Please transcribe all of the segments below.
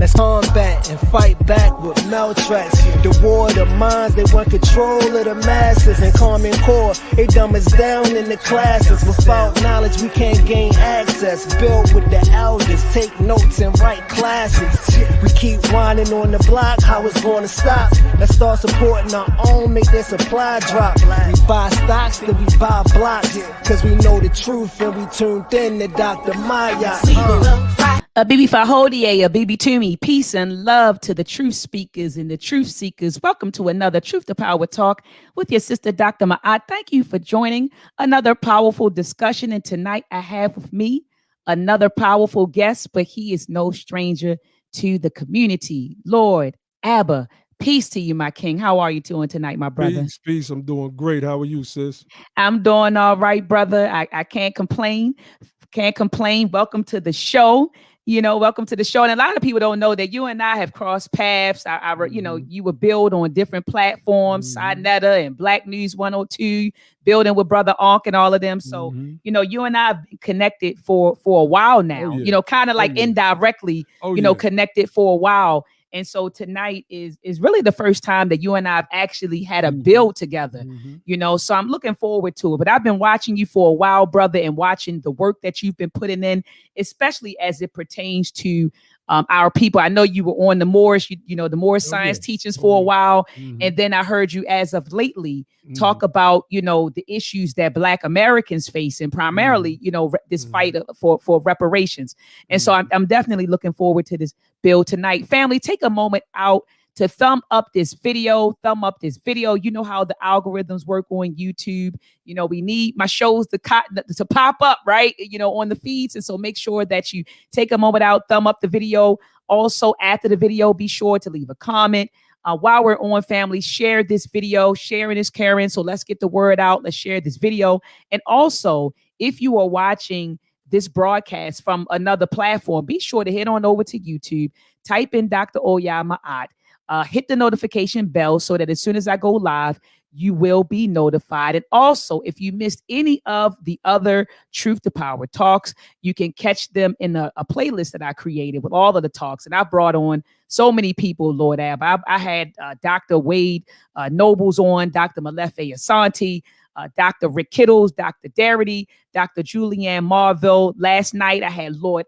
Let's combat and fight back with maltracks. The war of the minds, they want control of the masses. And Common Core, they dumb us down in the classes. Without knowledge, we can't gain access. Build with the elders, take notes and write classes. We keep whining on the block, how it's gonna stop? Let's start supporting our own, make their supply drop. We buy stocks, then we buy blocks. Cause we know the truth and we tuned in to Dr. Maat. Bibi Fahodie, Bibi Toomey, peace and love to the truth speakers and the truth seekers. Welcome to another Truth to Power Talk with your sister, Dr. Maat. Thank you for joining another powerful discussion. And tonight I have with me another powerful guest, but he is no stranger to the community. Lord Abba, peace to you, my king. How are you doing tonight, my brother? Peace. I'm doing great. How are you, sis? I'm doing all right, brother. I can't complain. Welcome to the show. Welcome to the show. And a lot of people don't know that you and I have crossed paths. You were billed on different platforms, Sinetta and Black News 102, building with Brother Onk and all of them. So, you and I have been connected for a while now, kind of like indirectly, connected for a while. And so tonight is really the first time that you and I have actually had a build together, so I'm looking forward to it. But I've been watching you for a while, brother, and watching the work that you've been putting in, especially as it pertains to our people. I know you were on the Moorish, the Moorish science teachings for a while. And then I heard you as of lately talk about, the issues that Black Americans face and primarily, this fight for reparations. And so I'm definitely looking forward to this build tonight. Family, take a moment out to thumb up this video. You know how the algorithms work on YouTube. We need my shows to pop up, right? On the feeds. And so make sure that you take a moment out, thumb up the video. Also, after the video, be sure to leave a comment. While we're on, family, share this video. Sharing is caring. So let's get the word out. Let's share this video. And also, if you are watching this broadcast from another platform, be sure to head on over to YouTube, type in Dr. Maat, hit the notification bell so that as soon as I go live, you will be notified. And also, if you missed any of the other Truth to Power talks, you can catch them in a playlist that I created with all of the talks. And I brought on so many people, Lord Ab. I had Dr. Wade Nobles on, Dr. Malefe Asante, Dr. Rick Kittles, Dr. Darity, Dr. Julianne Marville. Last night I had Lord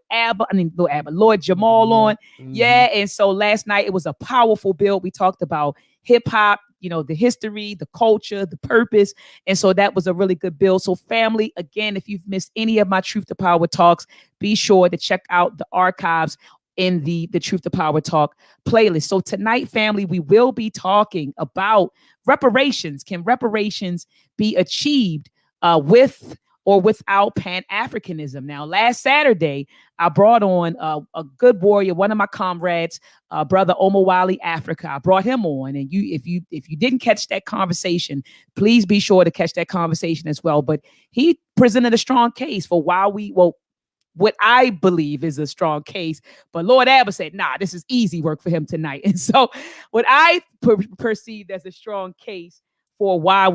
Jamal on. Yeah. And so last night it was a powerful build. We talked about hip hop, the history, the culture, the purpose. And so that was a really good build. So family, again, if you've missed any of my Truth to Power talks, be sure to check out the archives in the Truth to Power Talk playlist. So tonight, family, we will be talking about reparations. Can reparations be achieved with or without Pan-Africanism? Now, last Saturday, I brought on a good warrior, one of my comrades, brother OMOWALE Africa. I brought him on, and if you didn't catch that conversation, please be sure to catch that conversation as well. But he presented a strong case for why what I believe is a strong case, but Lord Abba said, nah, this is easy work for him tonight. And so what I perceived as a strong case for why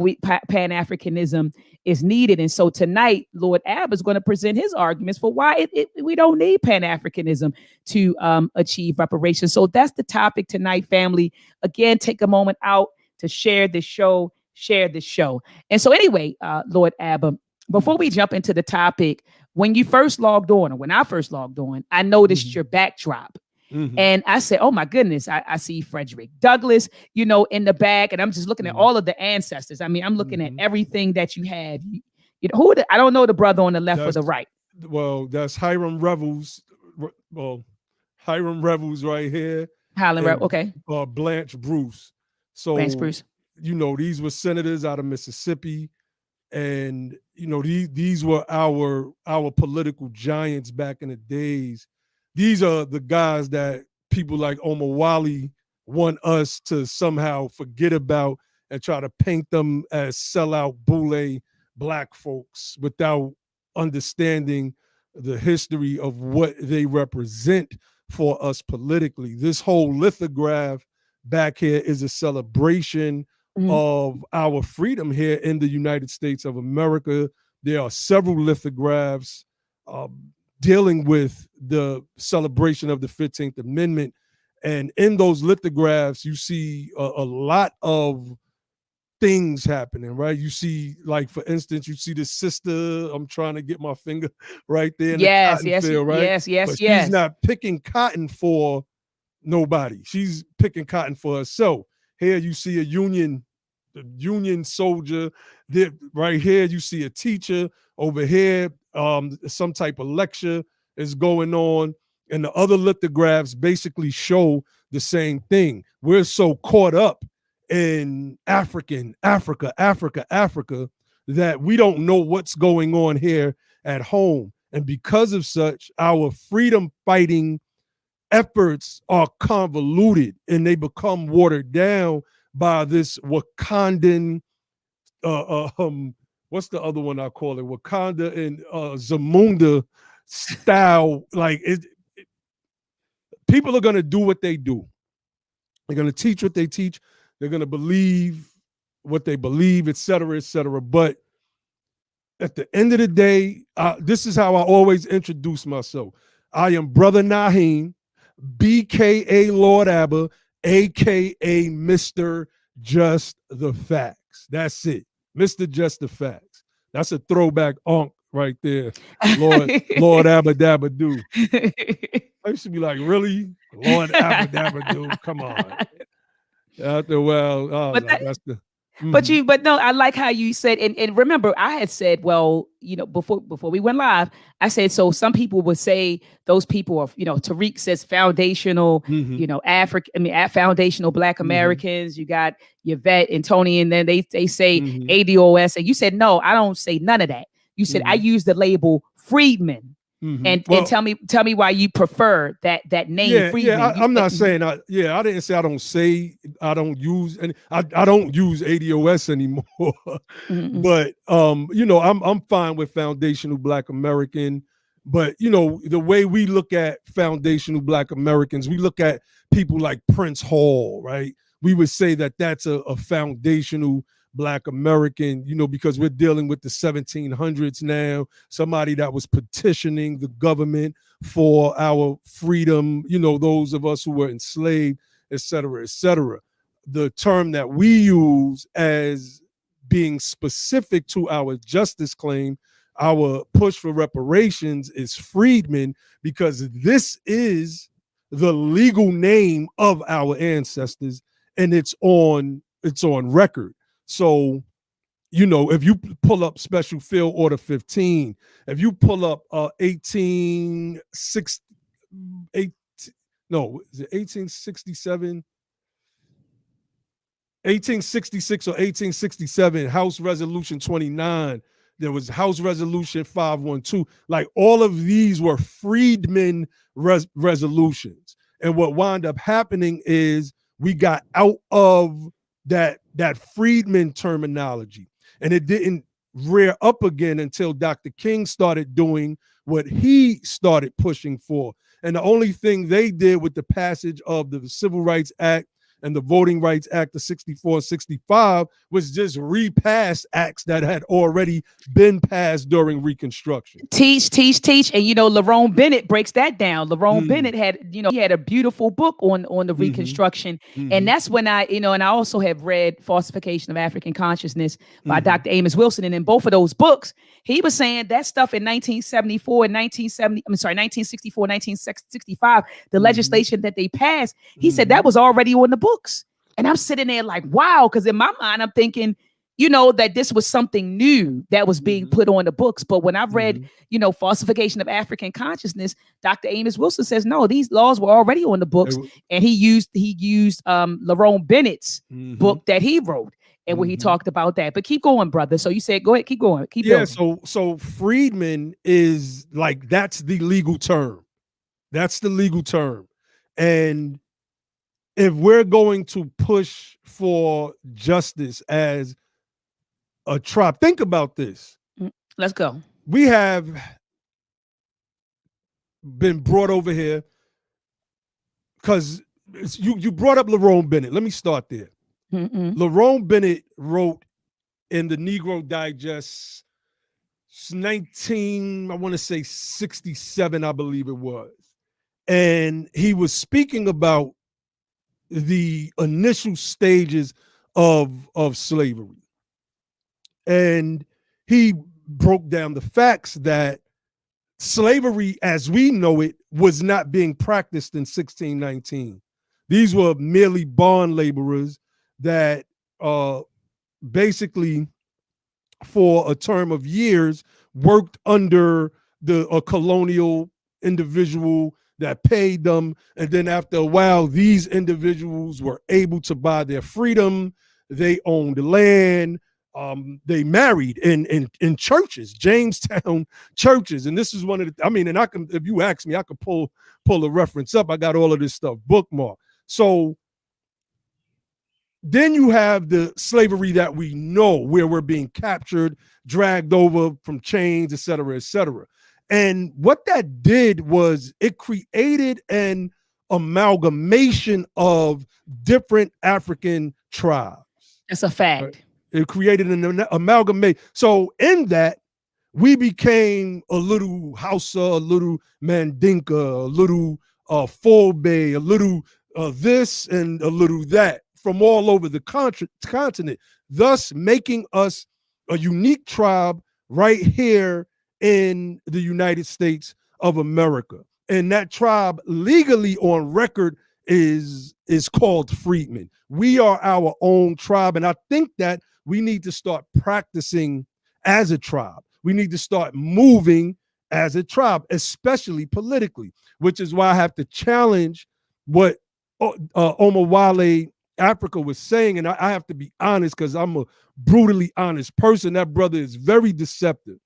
Pan-Africanism is needed. And so tonight, Lord Abba is going to present his arguments for why we don't need Pan-Africanism to achieve reparations. So that's the topic tonight, family. Again, take a moment out to share this show. And so anyway, Lord Abba, before we jump into the topic, when you first logged on, or when I first logged on, I noticed your backdrop. And I said, oh my goodness, I see Frederick Douglass, in the back. And I'm just looking at all of the ancestors. I mean, I'm looking at everything that you have. I don't know the brother on the left or the right. Well, that's Hiram Revels. Well, Hiram Revels right here. Okay. Blanche Bruce. So, Blanche Bruce. These were senators out of Mississippi. And, these were our political giants back in the days. These are the guys that people like OMOWALE want us to somehow forget about and try to paint them as sellout boule Black folks without understanding the history of what they represent for us politically. This whole lithograph back here is a celebration of our freedom here in the United States of America. There are several lithographs dealing with the celebration of the 15th Amendment And in those lithographs, you see a lot of things happening, right? You see, like, for instance, you see the sister, I'm trying to get my finger right there in the cotton field, right? But she's not picking cotton for nobody. She's picking cotton for herself. Here you see a Union soldier. There, right here, you see a teacher. Over here, some type of lecture is going on. And the other lithographs basically show the same thing. We're so caught up in Africa, that we don't know what's going on here at home. And because of such, our freedom fighting efforts are convoluted and they become watered down by this Wakandan, what's the other one I call it? Wakanda and Zamunda style. Like, people are going to do what they do. They're going to teach what they teach. They're going to believe what they believe, et cetera, et cetera. But at the end of the day, this is how I always introduce myself. I am Brother Naheem, BKA Lord Abba, AKA Mr. Just the Facts. That's it. Mr. Just the Facts. That's a throwback onk right there. Lord Abba Dabba Do. I used to be like, really? Lord Abba Dabba Do? Come on. After a while, that's the. Mm-hmm. But no, I like how you said, and remember, I had said, well, before we went live, I said, so some people would say those people are, Tariq says foundational, foundational Black Americans. You got Yvette and Tony, and then they say ADOS, and you said, no, I don't say none of that. You said I use the label Freedman. And tell me why you prefer that name. Freedman. Yeah, I'm not saying I didn't say I don't use, and I don't use ADOS anymore. But I'm fine with foundational Black American. But the way we look at foundational Black Americans, we look at people like Prince Hall, right? We would say that that's a foundational Black American, because we're dealing with the 1700s now, somebody that was petitioning the government for our freedom, those of us who were enslaved, et cetera, et cetera. The term that we use as being specific to our justice claim, our push for reparations, is Freedman, because this is the legal name of our ancestors, and it's on record. So, if you pull up Special Field Order 15, if you pull up 1866 or 1867, House Resolution 29, there was House Resolution 512. Like, all of these were Freedman resolutions. And what wound up happening is we got out of that Freedman terminology, and it didn't rear up again until Dr. King started doing what he started pushing for. And the only thing they did with the passage of the Civil Rights Act and the Voting Rights Act of 64 and 65 was just repass acts that had already been passed during Reconstruction. Teach. And Lerone Bennett breaks that down. Lerone Bennett had, he had a beautiful book on the Reconstruction. And that's when and I also have read Falsification of African Consciousness by Dr. Amos Wilson. And in both of those books, he was saying that stuff in 1964 and 1964, 1965, the legislation that they passed, he said that was already on the books. And I'm sitting there like, wow, because in my mind, I'm thinking, that this was something new that was being put on the books. But when I've read, Falsification of African Consciousness, Dr. Amos Wilson says, no, these laws were already on the books. And he used Lerone Bennett's book that he wrote, and where he talked about that. But keep going, brother. So you said, go ahead, keep going. Keep going. So Freedman is like, that's the legal term. That's the legal term. And if we're going to push for justice as a tribe, think about this. Let's go. We have been brought over here because you brought up Lerone Bennett. Let me start there. Lerone Bennett wrote in the Negro Digest 67, I believe it was. And he was speaking about the initial stages of slavery. And he broke down the facts that slavery as we know it was not being practiced in 1619. These were merely bond laborers that basically for a term of years worked under a colonial individual that paid them. And then after a while, these individuals were able to buy their freedom. They owned land. They married in churches, Jamestown churches. And this is one of the, I mean, and I can, if you ask me, I could pull a reference up. I got all of this stuff bookmarked. So then you have the slavery that we know, where we're being captured, dragged over from chains, et cetera, et cetera. And what that did was it created an amalgamation of different African tribes. That's a fact. Right? It created an amalgamation. So in that, we became a little Hausa, a little Mandinka, a little Fulbe, a little this and a little that from all over the continent, thus making us a unique tribe right here in the United States of America. And that tribe legally on record is called Freedman. We are our own tribe. And I think that we need to start practicing as a tribe. We need to start moving as a tribe, especially politically, which is why I have to challenge what OMOWALE Africa was saying. And I have to be honest, because I'm a brutally honest person. That brother is very deceptive,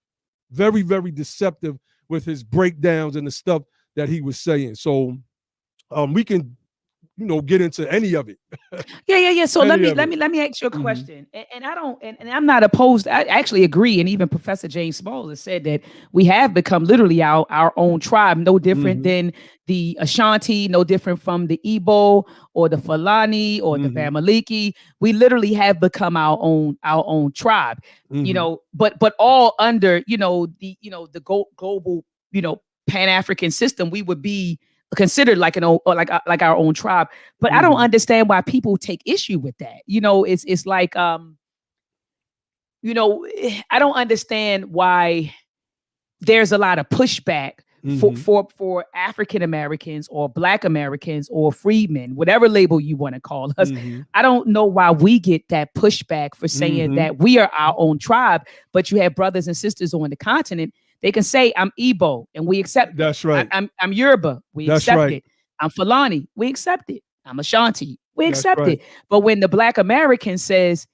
very, very deceptive with his breakdowns and the stuff that he was saying. So we can, get into any of it. Yeah. So let me ask you a question. And I don't, and I'm not opposed. I actually agree. And even Professor James Small has said that we have become literally our own tribe, no different than the Ashanti, no different from the Igbo or the Fulani or the Bamileke. We literally have become our own tribe, but all under, the global, Pan-African system. We would be considered like like our own tribe. But I don't understand why people take issue with that. It's like I don't understand why there's a lot of pushback for African Americans or Black Americans or freedmen, whatever label you want to call us. I don't know why we get that pushback for saying that we are our own tribe, but you have brothers and sisters on the continent. They can say, I'm Igbo, and we accept it. That's right. I'm Yoruba. We accept it. I'm Fulani. We accept it. I'm Ashanti. We accept it. But when the Black American says,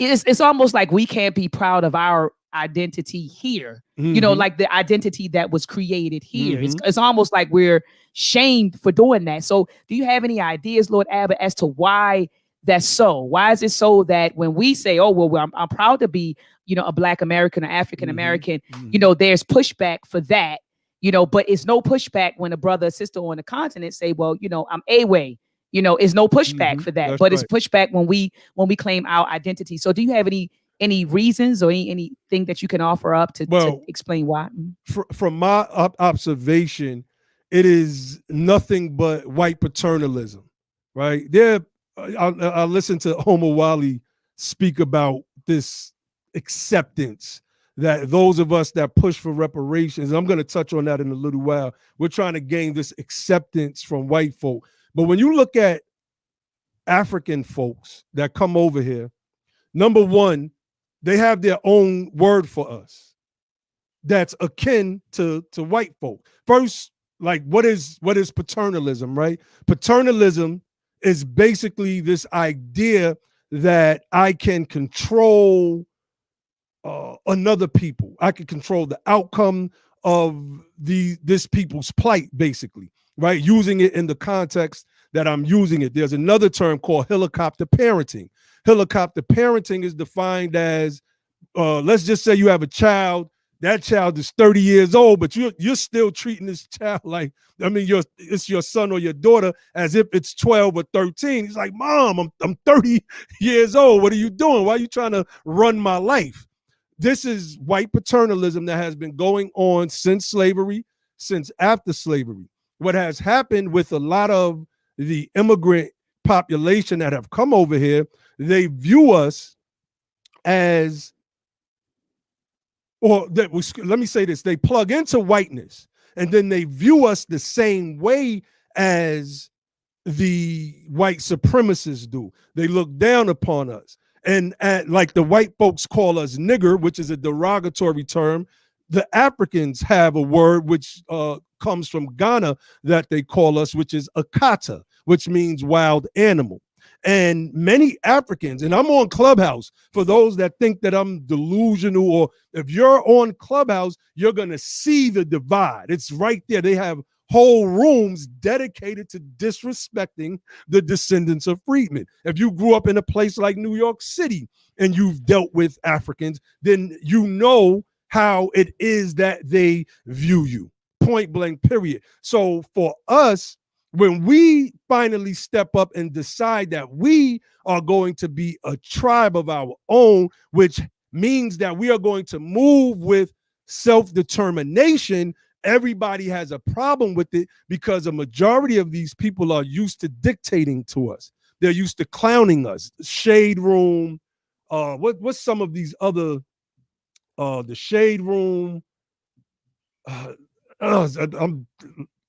it's almost like we can't be proud of our identity here. Like the identity that was created here. It's almost like we're shamed for doing that. So do you have any ideas, Lord Abbott, as to why that's so? Why is it so that when we say, oh, well, I'm proud to be, a Black American or African American, there's pushback for that, but it's no pushback when a brother or sister on the continent say, well, I'm A-way, it's no pushback for that. That's but right. It's pushback when we claim our identity. So do you have any reasons or anything that you can offer up to explain why? From my observation, it is nothing but white paternalism, right? I listened to OMOWALE speak about this acceptance that those of us that push for reparations, and I'm going to touch on that in a little while, we're trying to gain this acceptance from white folk. But when you look at African folks that come over here, number one, they have their own word for us that's akin to white folk. First, like what is paternalism, right? Paternalism is basically this idea that I can control another people. I can control the outcome of this people's plight, basically, right? Using it in the context that I'm using it. There's another term called helicopter parenting. Helicopter parenting is defined as, let's just say you have a child. That child is 30 years old, but you're still treating this child like, it's your son or your daughter as if it's 12 or 13. He's like, Mom, I'm 30 years old. What are you doing? Why are you trying to run my life? This is white paternalism that has been going on since slavery, since after slavery. What has happened with a lot of the immigrant population that have come over here, they view us as, let me say this, they plug into whiteness and then they view us the same way as the white supremacists do. They look down upon us. And like the white folks call us nigger, which is a derogatory term. The Africans have a word which comes from Ghana that they call us, which is akata, which means wild animal. And many Africans, and I'm on Clubhouse, for those that think that I'm delusional, or if you're on Clubhouse, you're going to see the divide. It's right there. They have whole rooms dedicated to disrespecting the descendants of freedmen. If you grew up in a place like New York City and you've dealt with Africans, then you know how it is that they view you. Point blank, period. So for us, when we finally step up and decide that we are going to be a tribe of our own, which means that we are going to move with self-determination, everybody has a problem with it because a majority of these people are used to dictating to us. They're used to clowning us. Shade Room, what's some of these other, the Shade Room, I'm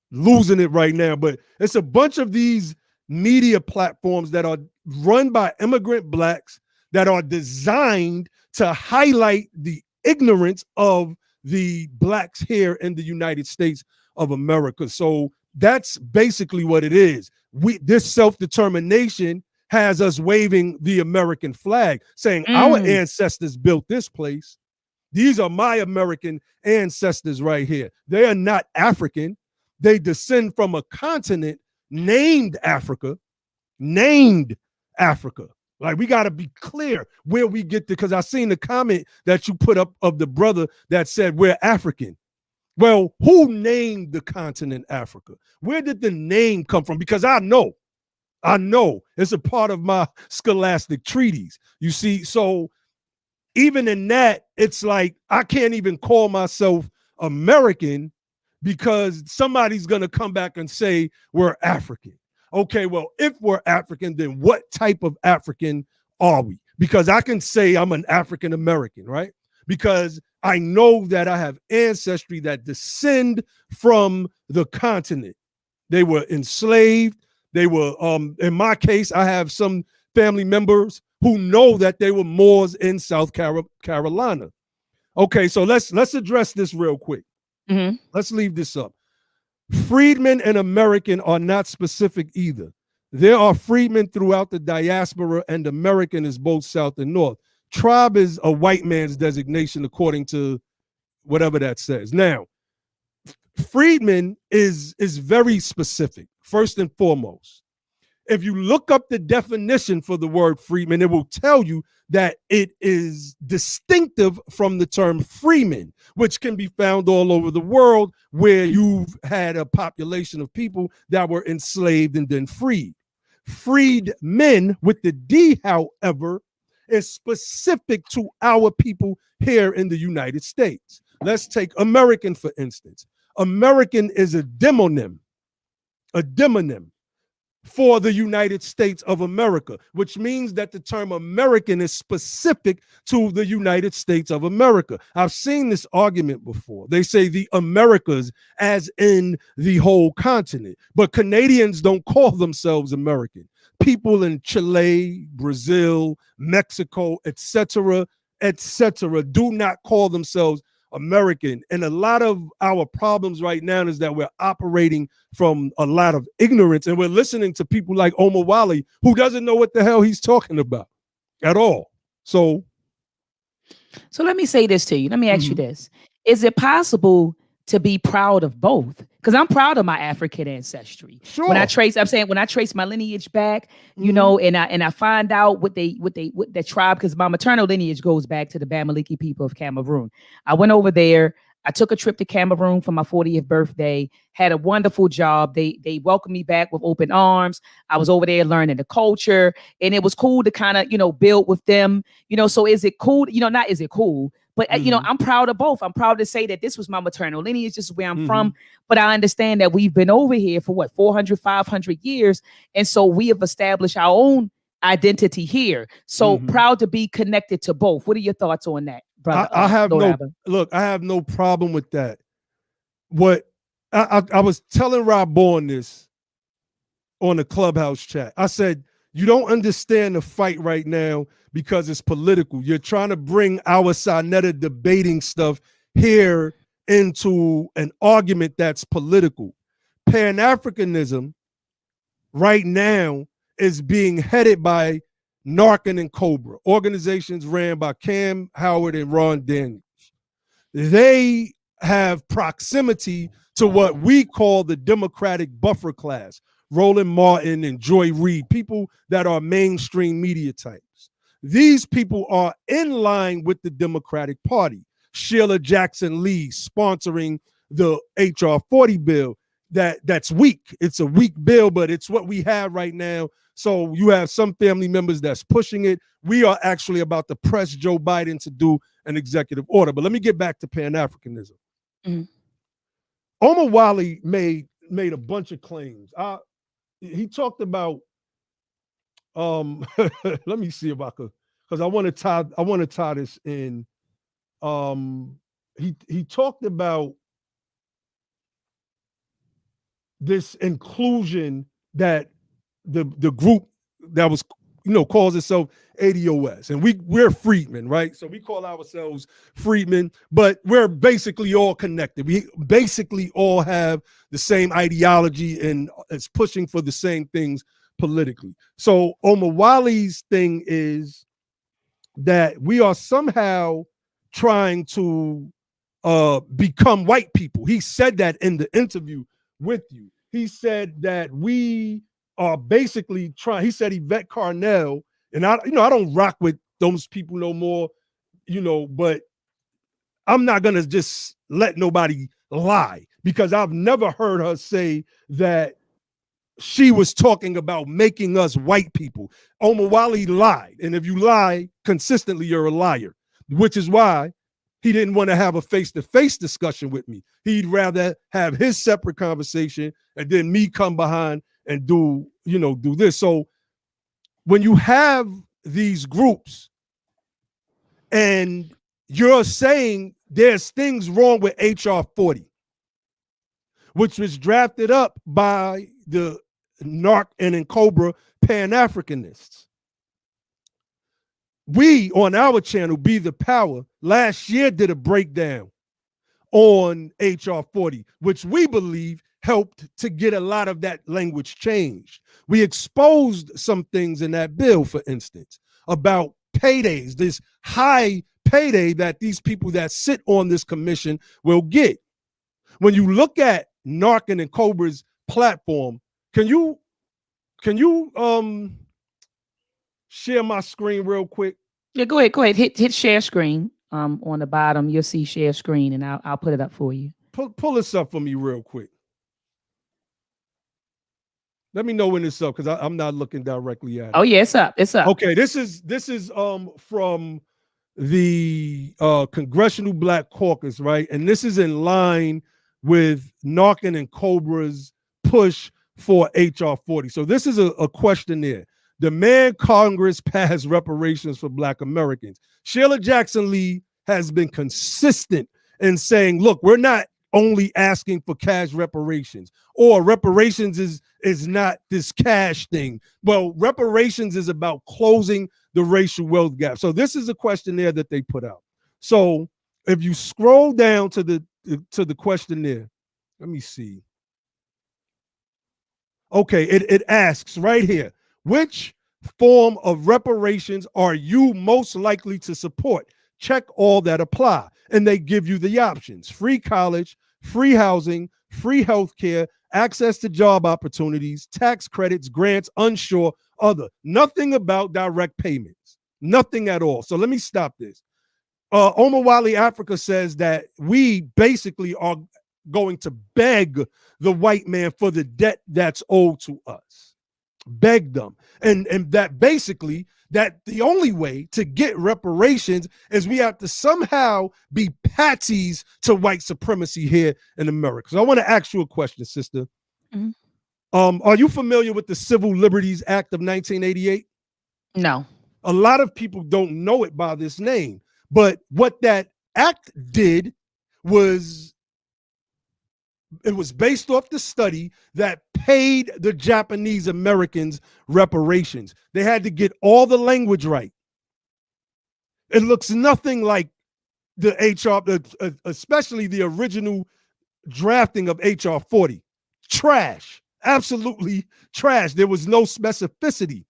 losing it right now, but it's a bunch of these media platforms that are run by immigrant blacks that are designed to highlight the ignorance of the blacks here in the United States of America. So that's basically what it is. This self-determination has us waving the American flag, saying our ancestors built this place. These are my American ancestors right here. They are not African. They descend from a continent named Africa, Like, we got to be clear where we get because I seen the comment that you put up of the brother that said we're African. Well, who named the continent Africa? Where did the name come from? Because I know it's a part of my scholastic treatise. You see, so even in that, it's like I can't even call myself American because somebody's going to come back and say we're African. Okay, well, if we're African, then what type of African are we? Because I can say I'm an African American, right? Because I know that I have ancestry that descend from the continent. They were enslaved. They were, in my case, I have some family members who know that they were Moors in South Carolina. Okay, so let's address this real quick. Mm-hmm. Let's leave this up. Freedmen and American are not specific either. There are freedmen throughout the diaspora, and American is both South and North. Tribe is a white man's designation, according to whatever that says. Now, freedmen is very specific, first and foremost. If you look up the definition for the word freedman, it will tell you that it is distinctive from the term freeman, which can be found all over the world where you've had a population of people that were enslaved and then freed. Freedmen with the D, however, is specific to our people here in the United States. Let's take American, for instance. American is a demonym for the United States of America, which means that the term American is specific to the United States of America. I've seen this argument before. They say the Americas as in the whole continent, but Canadians don't call themselves American. People in Chile, Brazil, Mexico, etc., do not call themselves American. And a lot of our problems right now is that we're operating from a lot of ignorance, and we're listening to people like OMOWALE who doesn't know what the hell he's talking about at all. So let me say this to you. Let me ask you this. Is it possible to be proud of both? Because I'm proud of my African ancestry. Sure. When I trace my lineage back, you know, and I find out what the tribe, because my maternal lineage goes back to the Bamaliki people of Cameroon. I went over there. I took a trip to Cameroon for my 40th birthday, had a wonderful job. They welcomed me back with open arms. I was over there learning the culture, and it was cool to kind of, you know, build with them, you know. So is it cool? You know, not is it cool, But you know, I'm proud of both. I'm proud to say that this was my maternal lineage. This is where I'm from. But I understand that we've been over here for what, 400, 500 years. And so we have established our own identity here. So proud to be connected to both. What are your thoughts on that, brother? I have I have no problem with that. What I was telling Rob Bourne this on the Clubhouse chat. I said, you don't understand the fight right now because it's political. You're trying to bring our Sinetta debating stuff here into an argument that's political. Pan-Africanism right now is being headed by Narcan and Cobra, organizations ran by Cam Howard and Ron Daniels. They have proximity to what we call the Democratic buffer class, Roland Martin and Joy Reid, people that are mainstream media types. These people are in line with the Democratic Party. Sheila Jackson Lee sponsoring the HR 40 bill. That's weak. It's a weak bill, but it's what we have right now. So you have some family members that's pushing it. We are actually about to press Joe Biden to do an executive order. But let me get back to Pan-Africanism. OMOWALE made a bunch of claims. He talked about let me see if I could, because I want to tie this in. He talked about this inclusion that the group that was, calls itself ADOS, and we're Freedman, right? So we call ourselves Freedman, but we're basically all connected. We basically all have the same ideology and it's pushing for the same things politically. So OMOWALE's thing is that we are somehow trying to become white people. He said that in the interview with you. He said that we are basically trying. He said Yvette Carnell, and I don't rock with those people no more, but I'm not gonna just let nobody lie, because I've never heard her say that she was talking about making us white people. OMOWALE lied, and if you lie consistently, you're a liar, which is why he didn't want to have a face-to-face discussion with me. He'd rather have his separate conversation and then me come behind and do this. So when you have these groups and you're saying there's things wrong with HR 40, which was drafted up by the NARC and Cobra Pan-Africanists. We on our channel, Be the Power, last year did a breakdown on HR 40, which we believe helped to get a lot of that language changed. We exposed some things in that bill, for instance, about paydays, this high payday that these people that sit on this commission will get. When you look at Narcan and Cobra's platform, can you share my screen real quick? Yeah, go ahead. Hit share screen. On the bottom, you'll see share screen, and I'll put it up for you. Pull this up for me real quick. Let me know when it's up, because I'm not looking directly at it. Oh yeah, it's up. It's up. Okay, this is from the Congressional Black Caucus, right? And this is in line with Narcan and Cobra's push for HR 40. So this is a questionnaire. Demand Congress pass reparations for Black Americans. Sheila Jackson Lee has been consistent in saying, look, we're not only asking for cash reparations, or reparations is not this cash thing. Well, reparations is about closing the racial wealth gap. So this is a questionnaire that they put out. So if you scroll down to the questionnaire, let me see. Okay, it asks right here, which form of reparations are you most likely to support? Check all that apply. And they give you the options: free college, free housing, free healthcare, access to job opportunities, tax credits, grants, unsure, other. Nothing about direct payments. Nothing at all. So let me stop this. OMOWALE Africa says that we basically are going to beg the white man for the debt that's owed to us. Beg them. And that basically that the only way to get reparations is we have to somehow be patsies to white supremacy here in America. So I want to ask you a question, sister. Mm-hmm. Are you familiar with the Civil Liberties Act of 1988? No. A lot of people don't know it by this name, but what that act did was, it was based off the study that paid the Japanese Americans reparations. They had to get all the language right. It looks nothing like the HR, especially the original drafting of HR 40. Trash, absolutely trash. There was no specificity.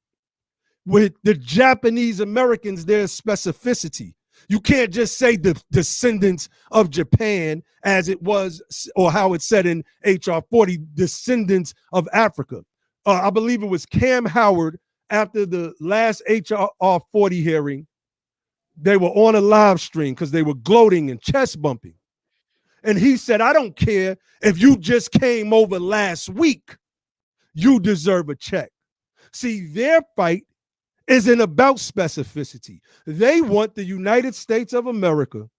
With the Japanese Americans, there's specificity. You can't just say the descendants of Japan as it was, or how it's said in HR 40, descendants of Africa. I believe it was Cam Howard, after the last HR 40 hearing, they were on a live stream because they were gloating and chest bumping. And he said, I don't care if you just came over last week, you deserve a check. See, their fight isn't about specificity. They want the United States of America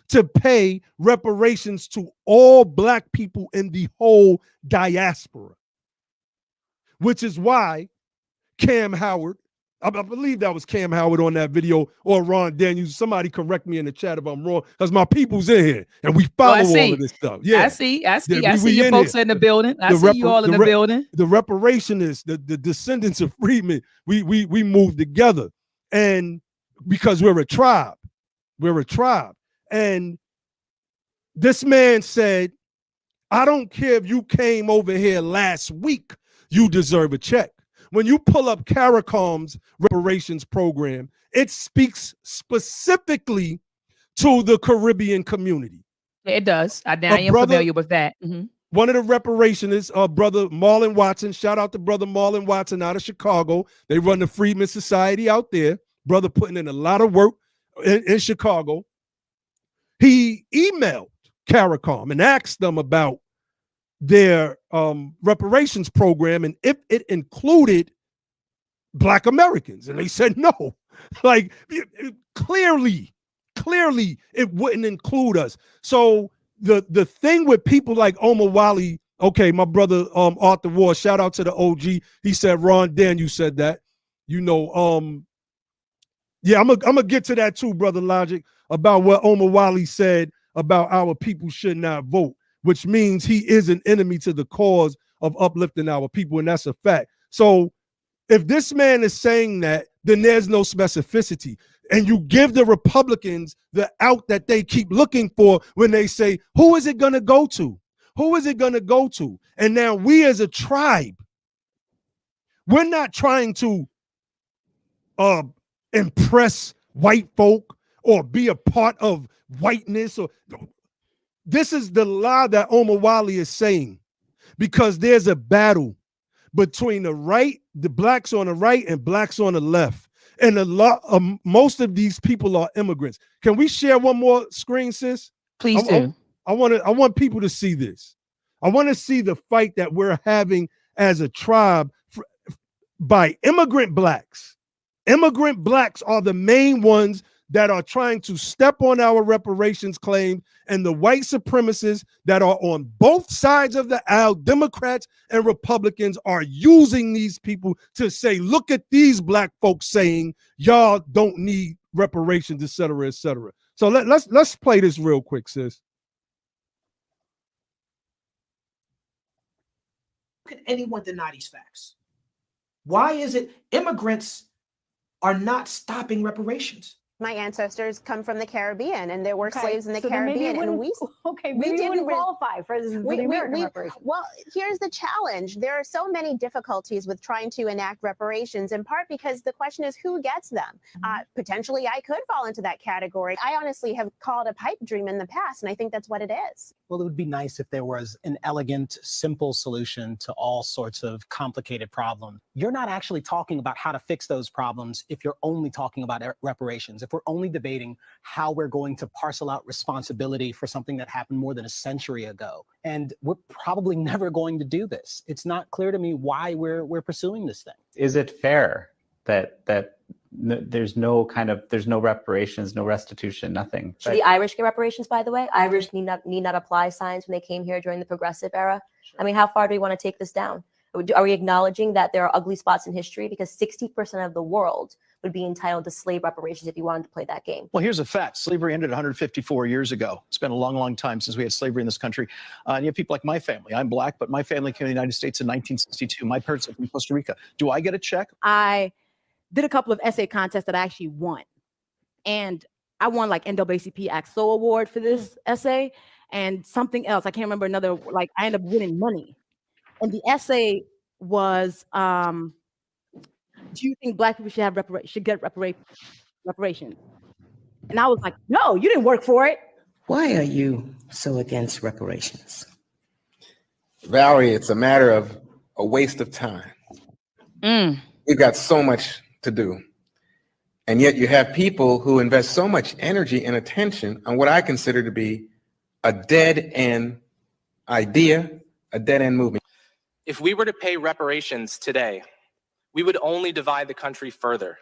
to pay reparations to all Black people in the whole diaspora, which is why Cam Howard, I believe that was Cam Howard on that video, or Ron Daniels. Somebody correct me in the chat if I'm wrong, because my people's in here and we follow all of this stuff. Yeah, I see you folks in the building. I see you all in the building. The reparationists, the descendants of Freedman, we move together, and because we're a tribe, and this man said, I don't care if you came over here last week, you deserve a check. When you pull up CARICOM's reparations program, it speaks specifically to the Caribbean community. It does. I am familiar with that. Mm-hmm. One of the reparationists, brother Marlon Watson, shout out to brother Marlon Watson out of Chicago. They run the Freedman Society out there. Brother putting in a lot of work in Chicago. He emailed CARICOM and asked them about their reparations program and if it included Black Americans, and they said no. Like, clearly it wouldn't include us. So the thing with people like OMOWALE, okay, my brother Arthur Ward, shout out to the OG. He said, Ron Dan, you said that. You know, yeah, I'm gonna get to that too, brother Logic, about what OMOWALE said about our people should not vote, which means he is an enemy to the cause of uplifting our people, and that's a fact. So if this man is saying that, then there's no specificity. And you give the Republicans the out that they keep looking for when they say, who is it going to go to? Who is it going to go to? And now we as a tribe, we're not trying to impress white folk or be a part of whiteness. Or this is the lie that OMOWALE is saying, because there's a battle between the right, the Blacks on the right and Blacks on the left. And most of these people are immigrants. Can we share one more screen, sis? Please do. I want people to see this. I want to see the fight that we're having as a tribe by immigrant Blacks. Immigrant Blacks are the main ones that are trying to step on our reparations claim, and the white supremacists that are on both sides of the aisle, Democrats and Republicans, are using these people to say, look at these Black folks saying y'all don't need reparations, et cetera, et cetera. So let's play this real quick, sis. How can anyone deny these facts? Why is it immigrants are not stopping reparations? My ancestors come from the Caribbean, and there were slaves in the Caribbean, and we didn't qualify for the American reparations. Well, here's the challenge. There are so many difficulties with trying to enact reparations, in part because the question is who gets them. Potentially, I could fall into that category. I honestly have called a pipe dream in the past, and I think that's what it is. Well, it would be nice if there was an elegant, simple solution to all sorts of complicated problems. You're not actually talking about how to fix those problems if you're only talking about reparations. If we're only debating how we're going to parcel out responsibility for something that happened more than a century ago. And we're probably never going to do this. It's not clear to me why we're pursuing this thing. Is it fair there's no reparations, no restitution, nothing. Should the Irish get reparations, by the way? Irish need not apply signs when they came here during the progressive era. Sure. I mean, how far do we want to take this down? Are we acknowledging that there are ugly spots in history? Because 60% of the world would be entitled to slave reparations if you wanted to play that game. Well, here's a fact. Slavery ended 154 years ago. It's been a long, long time since we had slavery in this country. And you have people like my family. I'm Black, but my family came to the United States in 1962. My parents are from Costa Rica. Do I get a check? I did a couple of essay contests that I actually won. And I won like NAACP AXO award for this essay and something else. I can't remember another, like I ended up winning money. And the essay was, do you think Black people should get reparations? And I was like, no, you didn't work for it. Why are you so against reparations? Valerie, it's a matter of a waste of time. We've got so much to do. And yet you have people who invest so much energy and attention on what I consider to be a dead-end idea, a dead-end movement. If we were to pay reparations today, we would only divide the country further.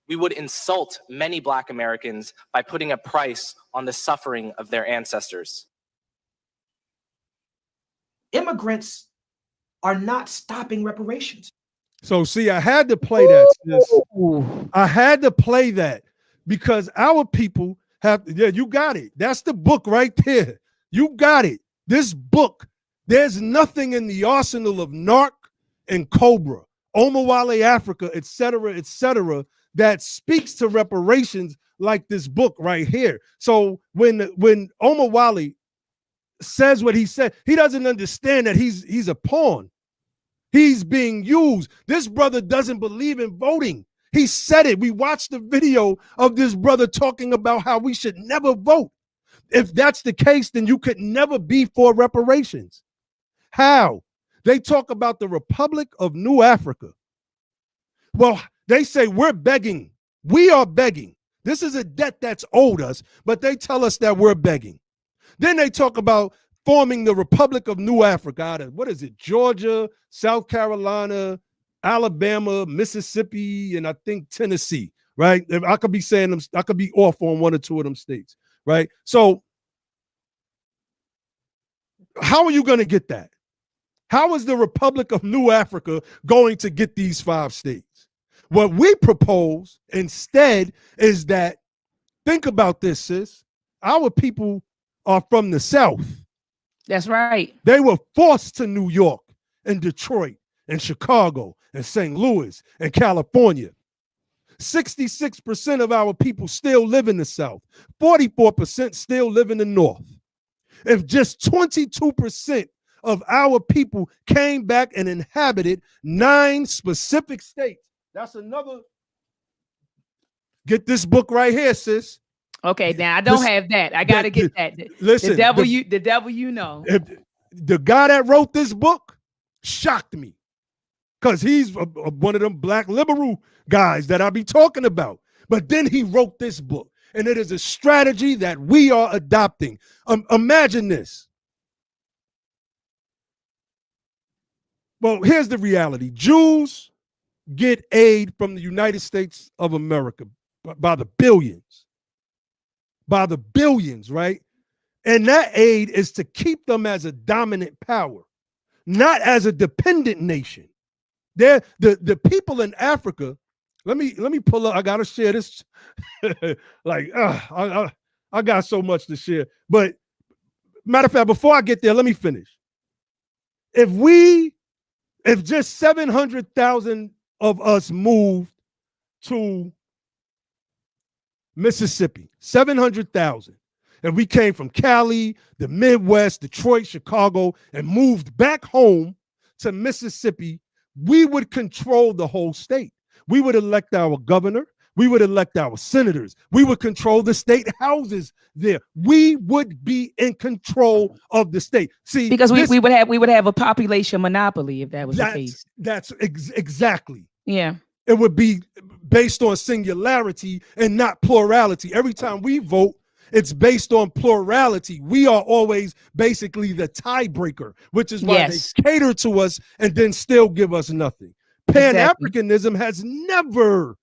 We would insult many Black Americans by putting a price on the suffering of their ancestors. Immigrants are not stopping reparations. So see, I had to play that, sis. I had to play that because our people have, yeah, you got it. That's the book right there. You got it. This book, there's nothing in the arsenal of NARC and COBRA, OMOWALE Africa, et cetera, that speaks to reparations like this book right here. So when OMOWALE says what he said, he doesn't understand that he's a pawn. He's being used. This brother doesn't believe in voting. He said it. We watched the video of this brother talking about how we should never vote. If that's the case, then you could never be for reparations. How? They talk about the Republic of New Africa. Well, they say we're begging. We are begging. This is a debt that's owed us, but they tell us that we're begging. Then they talk about forming the Republic of New Africa out of, what is it, Georgia, South Carolina, Alabama, Mississippi, and I think Tennessee, right? I could be saying them, I could be off on one or two of them states, right? So how are you going to get that? How is the Republic of New Africa going to get these 5 states? What we propose instead is that, think about this, sis. Our people are from the South. That's right. They were forced to New York and Detroit and Chicago and St. Louis and California. 66% of our people still live in the South. 44% still live in the North. If just 22% of our people came back and inhabited 9 specific states, that's another. Get this book right here, sis. Okay, now I don't have that. I got to get that. Listen, the devil you know. The guy that wrote this book shocked me because he's one of them Black liberal guys that I be talking about. But then he wrote this book, and it is a strategy that we are adopting. Imagine this. Well, here's the reality. Jews get aid from the United States of America by the billions. By the billions, right? And that aid is to keep them as a dominant power, not as a dependent nation. They're the people in Africa. Let me pull up. I gotta share this. I got so much to share. But matter of fact, before I get there, let me finish. If just 700,000 of us moved to Mississippi, 700,000, and we came from Cali, the Midwest, Detroit, Chicago, and moved back home to Mississippi, we would control the whole state. We would elect our governor. We would elect our senators. We would control the state houses there. We would be in control of the state. See, because we would have a population monopoly if that was the case. That's exactly. Yeah. It would be based on singularity and not plurality. Every time we vote, it's based on plurality. We are always basically the tiebreaker, which is why they cater to us and then still give us nothing. Pan-Africanism has never,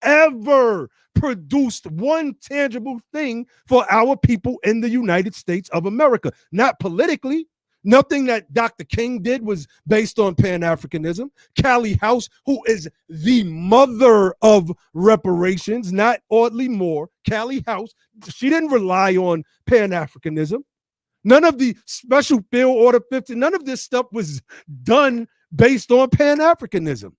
ever produced one tangible thing for our people in the United States of America. Not politically. Nothing that Dr. King did was based on Pan-Africanism. Callie House, who is the mother of reparations, not Audley Moore, Callie House, she didn't rely on Pan-Africanism. None of the Special Field Order 50, none of this stuff was done based on Pan-Africanism.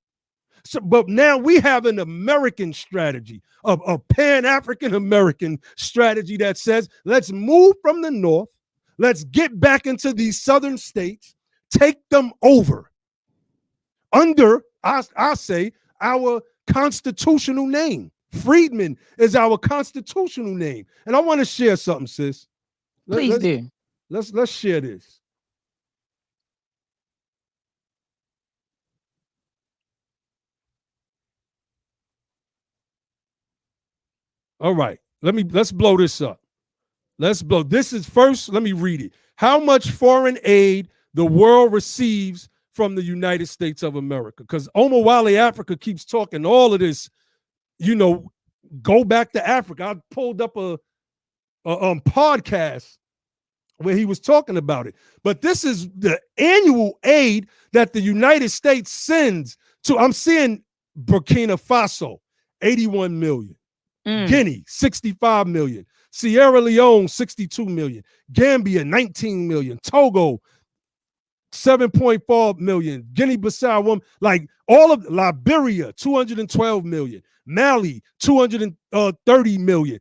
So, but now we have an American strategy, a Pan-African American strategy that says, let's move from the North, let's get back into these southern states, take them over under, I say, our constitutional name. Freedman is our constitutional name. And I want to share something, sis. Please do. Let's share this. All right, let's blow this up. This is first, let me read it. How much foreign aid the world receives from the United States of America? Because OMOWALE Africa keeps talking all of this, go back to Africa. I pulled up a podcast where he was talking about it. But this is the annual aid that the United States sends to, I'm seeing Burkina Faso, 81 million. Guinea, 65 million. Sierra Leone, 62 million. Gambia, 19 million. Togo, 7.4 million. Guinea-Bissau, like all of Liberia, 212 million. Mali, 230 million.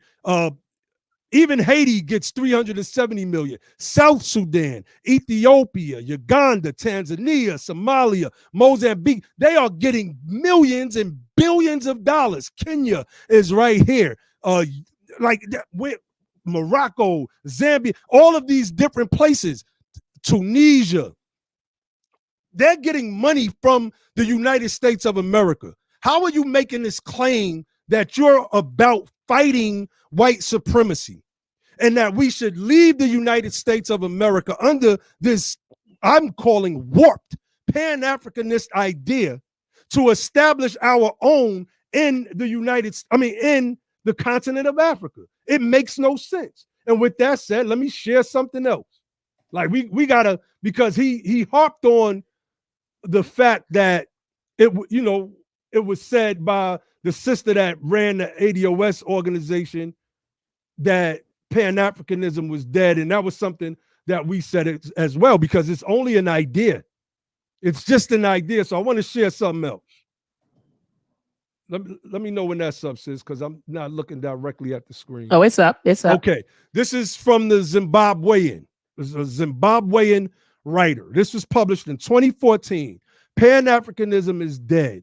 Even Haiti gets 370 million. South Sudan, Ethiopia, Uganda, Tanzania, Somalia, Mozambique, they are getting millions and billions of dollars. Kenya is right here. Morocco, Zambia, all of these different places, Tunisia, they're getting money from the United States of America. How are you making this claim that you're about fighting white supremacy and that we should leave the United States of America under this, I'm calling warped Pan-Africanist idea to establish our own in the in the continent of Africa? It makes no sense. And with that said, let me share something else. Like we gotta, because he harped on the fact that it was said by the sister that ran the ADOS organization that Pan-Africanism was dead. And that was something that we said as well, because it's only an idea. It's just an idea. So I want to share something else. Let me know when that's up, sis, because I'm not looking directly at the screen. Oh, it's up. It's up. Okay. This is from the Zimbabwean. This is a Zimbabwean writer. This was published in 2014. Pan-Africanism is dead.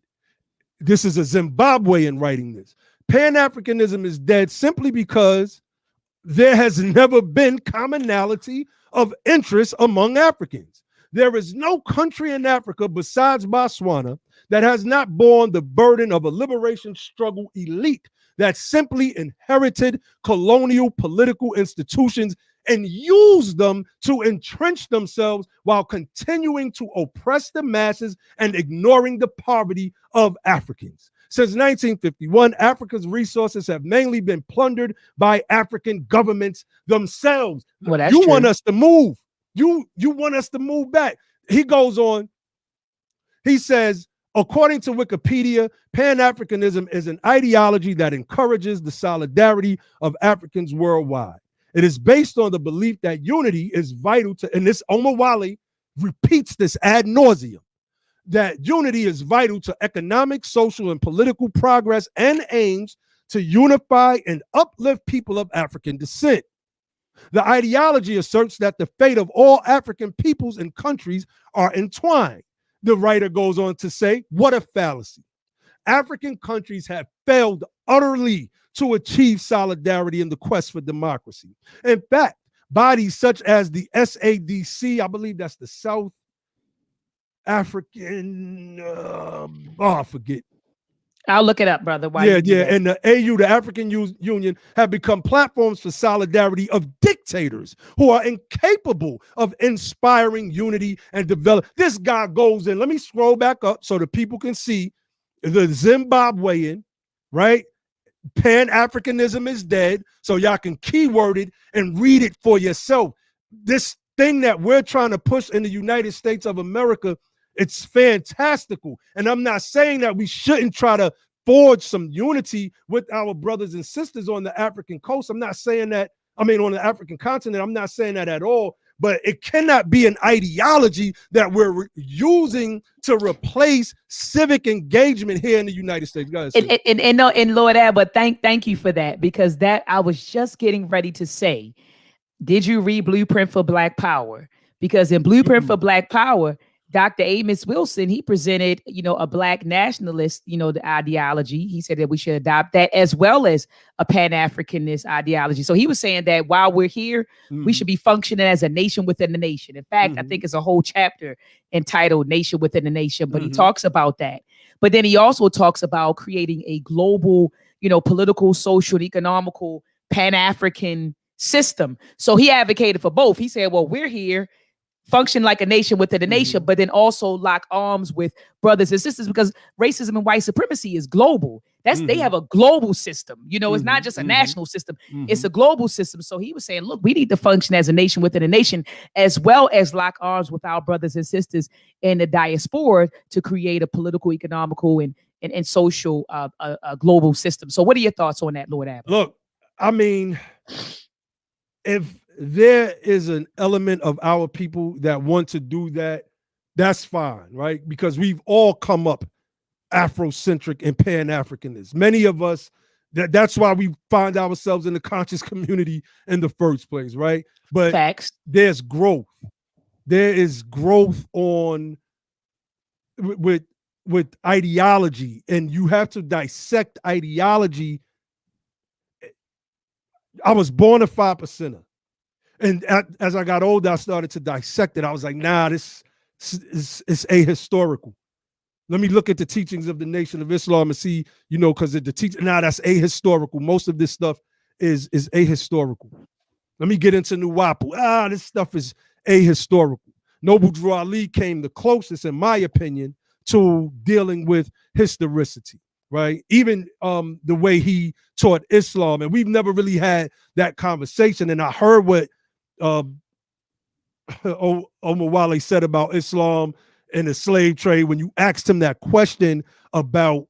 This is a Zimbabwean writing this. Pan-Africanism is dead simply because there has never been commonality of interest among Africans. There is no country in Africa besides Botswana that has not borne the burden of a liberation struggle elite that simply inherited colonial political institutions and used them to entrench themselves while continuing to oppress the masses and ignoring the poverty of Africans. Since 1951, Africa's resources have mainly been plundered by African governments themselves. Well, that's you true. Want us to move. You want us to move back. He goes on. He says, according to Wikipedia, Pan-Africanism is an ideology that encourages the solidarity of Africans worldwide. It is based on the belief that unity is vital to, and this OMOWALE repeats this ad nauseum, that unity is vital to economic, social, and political progress and aims to unify and uplift people of African descent. The ideology asserts that the fate of all African peoples and countries are entwined. The writer goes on to say, what a fallacy. African countries have failed utterly to achieve solidarity in the quest for democracy. In fact, bodies such as the SADC, I believe that's the South African, I forget. I'll look it up, brother. Why And the AU, the African Union, have become platforms for solidarity of dictators who are incapable of inspiring unity and develop. This guy goes in. Let me scroll back up so the people can see the Zimbabwean, right? Pan-Africanism is dead. So y'all can keyword it and read it for yourself. This thing that we're trying to push in the United States of America, it's fantastical. And I'm not saying that we shouldn't try to forge some unity with our brothers and sisters on the African coast. I'm not saying that, on the African continent, I'm not saying that at all. But it cannot be an ideology that we're using to replace civic engagement here in the United States. Guys, and Lord Abba, thank you for that, because that I was just getting ready to say. Did you read Blueprint for Black Power? Because in Blueprint for Black Power, Dr. Amos Wilson, he presented, a Black nationalist, the ideology. He said that we should adopt that as well as a Pan-Africanist ideology. So he was saying that while we're here, we should be functioning as a nation within the nation. In fact, I think it's a whole chapter entitled Nation Within the Nation, but he talks about that. But then he also talks about creating a global, political, social, and economical Pan-African system. So he advocated for both. He said, well, we're here, function like a nation within a nation, but then also lock arms with brothers and sisters, because racism and white supremacy is global. They have a global system. It's not just a national system. It's a global system. So he was saying, look, we need to function as a nation within a nation, as well as lock arms with our brothers and sisters in the diaspora to create a political, economical, and social a global system. So what are your thoughts on that, Lord Abba? Look, if there is an element of our people that want to do that, that's fine, right? Because we've all come up Afrocentric and Pan-Africanist. Many of us, that's why we find ourselves in the conscious community in the first place, right? But facts. There's growth. There is growth with ideology, and you have to dissect ideology. I was born a 5%er. And as I got older, I started to dissect it. I was like, nah, this is ahistorical. Let me look at the teachings of the Nation of Islam and see, because the teaching, that's ahistorical. Most of this stuff is ahistorical. Let me get into Nuwapu. This stuff is ahistorical. Noble Drew Ali came the closest, in my opinion, to dealing with historicity, right? Even the way he taught Islam. And we've never really had that conversation. And I heard what OMOWALE said about Islam and the slave trade when you asked him that question about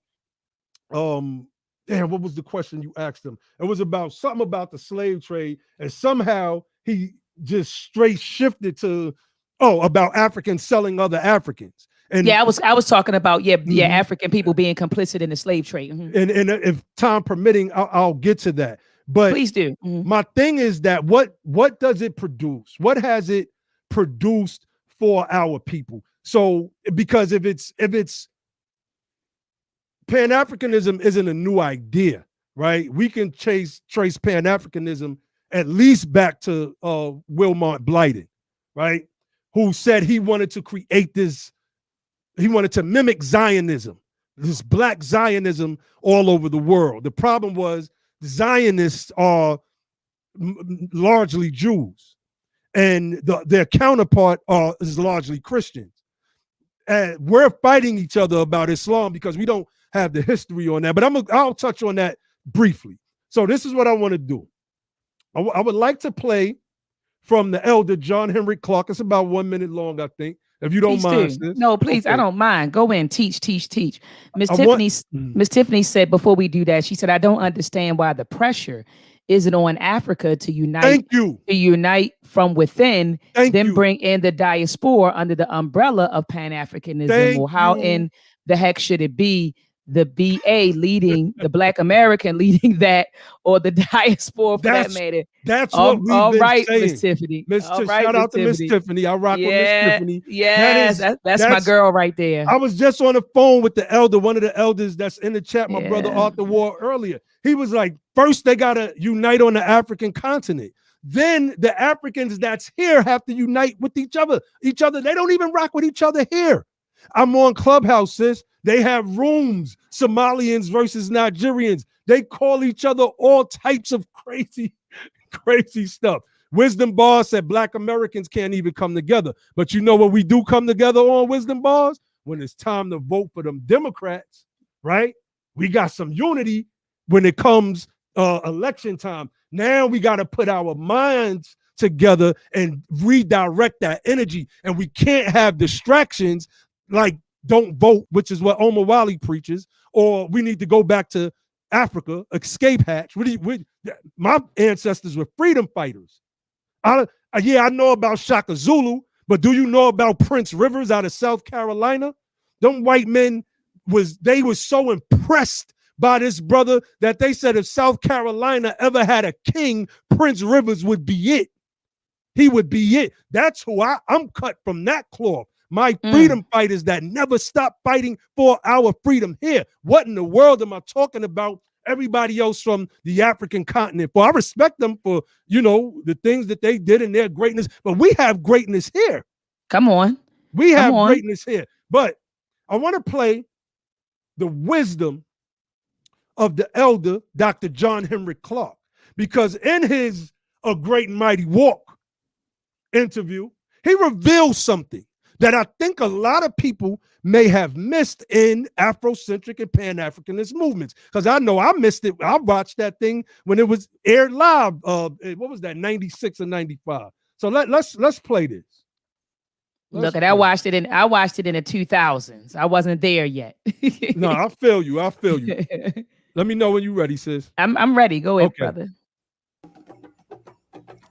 what was the question you asked him? It was about something about the slave trade, and somehow he just straight shifted to about Africans selling other Africans. And I was talking about African people being complicit in the slave trade. And if time permitting, I'll get to that. But please do. My thing is that what does it produce? What has it produced for our people? So because if it's Pan-Africanism isn't a new idea, right? We can trace Pan-Africanism at least back to Wilmot Blyden, right? Who said he wanted to create this, he wanted to mimic Zionism, this Black Zionism all over the world. The problem was the Zionists are largely Jews, and their counterpart is largely Christians. And we're fighting each other about Islam because we don't have the history on that. But I'll touch on that briefly. So this is what I want to do. I would like to play from the elder John Henrik Clarke. It's about 1 minute long, I think. If you don't mind. No, please. Okay. I don't mind. Go in, teach. Miss Tiffany said before we do that, she said, I don't understand why the pressure isn't on Africa to unite. To unite from within, bring in the diaspora under the umbrella of Pan-Africanism. Or how in the heck should it be the BA leading, the Black American leading that, or the diaspora for that matter? That's what we've been saying. Miss Tiffany. Shout out to Miss Tiffany. I rock with Miss Tiffany. Yes, that's my girl right there. I was just on the phone with the elder, one of the elders that's in the chat, my brother Arthur Ward earlier. He was like, first they got to unite on the African continent. Then the Africans that's here have to unite with each other. They don't even rock with each other here. I'm on Clubhouse, sis. They have rooms, Somalians versus Nigerians. They call each other all types of crazy stuff. Wisdom Bars said Black Americans can't even come together. But you know what we do come together on, Wisdom Bars? When it's time to vote for them Democrats, right? We got some unity when it comes election time. Now we got to put our minds together and redirect that energy. And we can't have distractions like don't vote, which is what OMOWALE preaches, or we need to go back to Africa, escape hatch. My ancestors were freedom fighters. I know about Shaka Zulu, but do you know about Prince Rivers out of South Carolina? Them white men they were so impressed by this brother that they said if South Carolina ever had a king, Prince Rivers would be it. He would be it. That's who I'm cut from that cloth. My freedom fighters that never stopped fighting for our freedom here. What in the world am I talking about everybody else from the African continent for? I respect them for, the things that they did and their greatness, but we have greatness here. Come on. We have greatness here. But I want to play the wisdom of the elder, Dr. John Henrik Clarke, because in his A Great and Mighty Walk interview, he revealed something that I think a lot of people may have missed in Afrocentric and Pan-Africanist movements. Because I know I missed it. I watched that thing when it was aired live. What was that, 96 or 95? So let's play this. I watched it in the 2000s. I wasn't there yet. No, I feel you. Let me know when you're ready, sis. I'm ready. Go ahead, brother.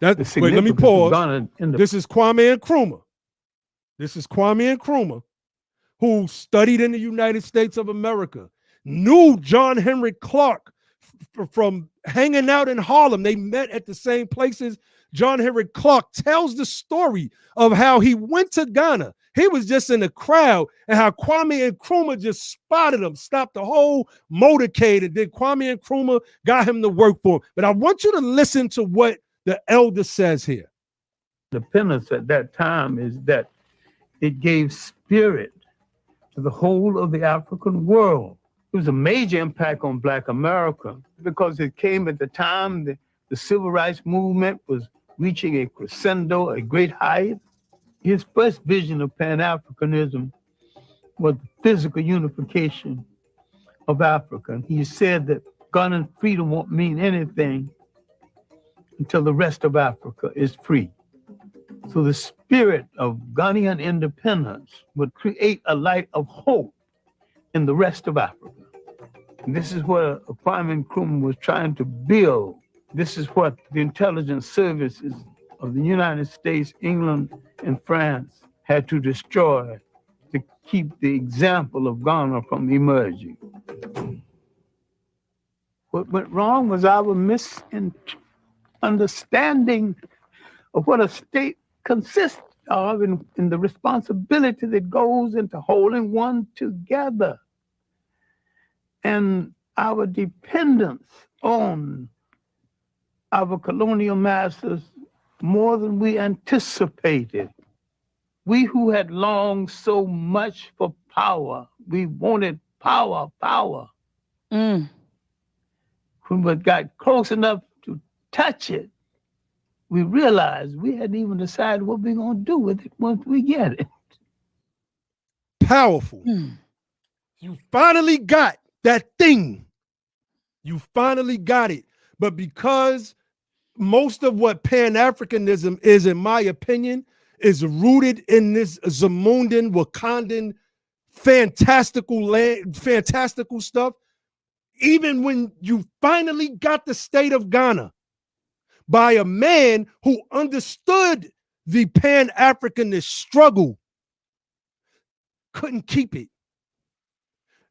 Wait, let me pause. This is Kwame Nkrumah. Who studied in the United States of America, knew John Henrik Clarke from hanging out in Harlem. They met at the same places. John Henrik Clarke tells the story of how he went to Ghana. He was just in the crowd and how Kwame Nkrumah just spotted him, stopped the whole motorcade, and then Kwame Nkrumah got him to work for him. But I want you to listen to what the elder says here. Independence at that time is that it gave spirit to the whole of the African world. It was a major impact on Black America because it came at the time the civil rights movement was reaching a crescendo, a great height. His first vision of Pan-Africanism was the physical unification of Africa. He said that Ghanaian freedom won't mean anything until the rest of Africa is free. So the spirit of Ghanaian independence would create a light of hope in the rest of Africa. And this is what Kwame Nkrumah was trying to build. This is what the intelligence services of the United States, England, and France had to destroy to keep the example of Ghana from emerging. What went wrong was our misunderstanding of what a state consists of in the responsibility that goes into holding one together and our dependence on our colonial masters more than we anticipated. We who had longed so much for power, we wanted power. When we got close enough to touch it, we realized we hadn't even decided what we're going to do with it once we get it. Powerful. You finally got that thing. You finally got it. But because most of what Pan-Africanism is, in my opinion, is rooted in this Zamundan, Wakandan, fantastical stuff, even when you finally got the state of Ghana, by a man who understood the Pan-Africanist struggle, couldn't keep it.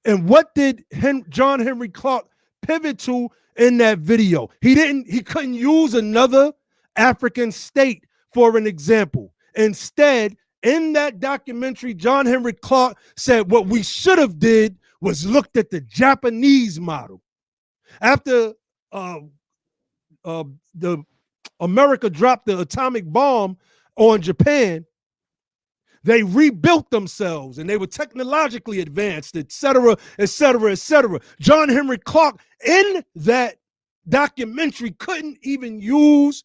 And what did John Henrik Clarke pivot to in that video? He couldn't use another African state for an example. Instead, in that documentary, John Henrik Clarke said what we should have did was looked at the Japanese model. After America dropped the atomic bomb on Japan, They rebuilt themselves and they were technologically advanced, et cetera, et cetera, et cetera. John Henrik Clarke in that documentary couldn't even use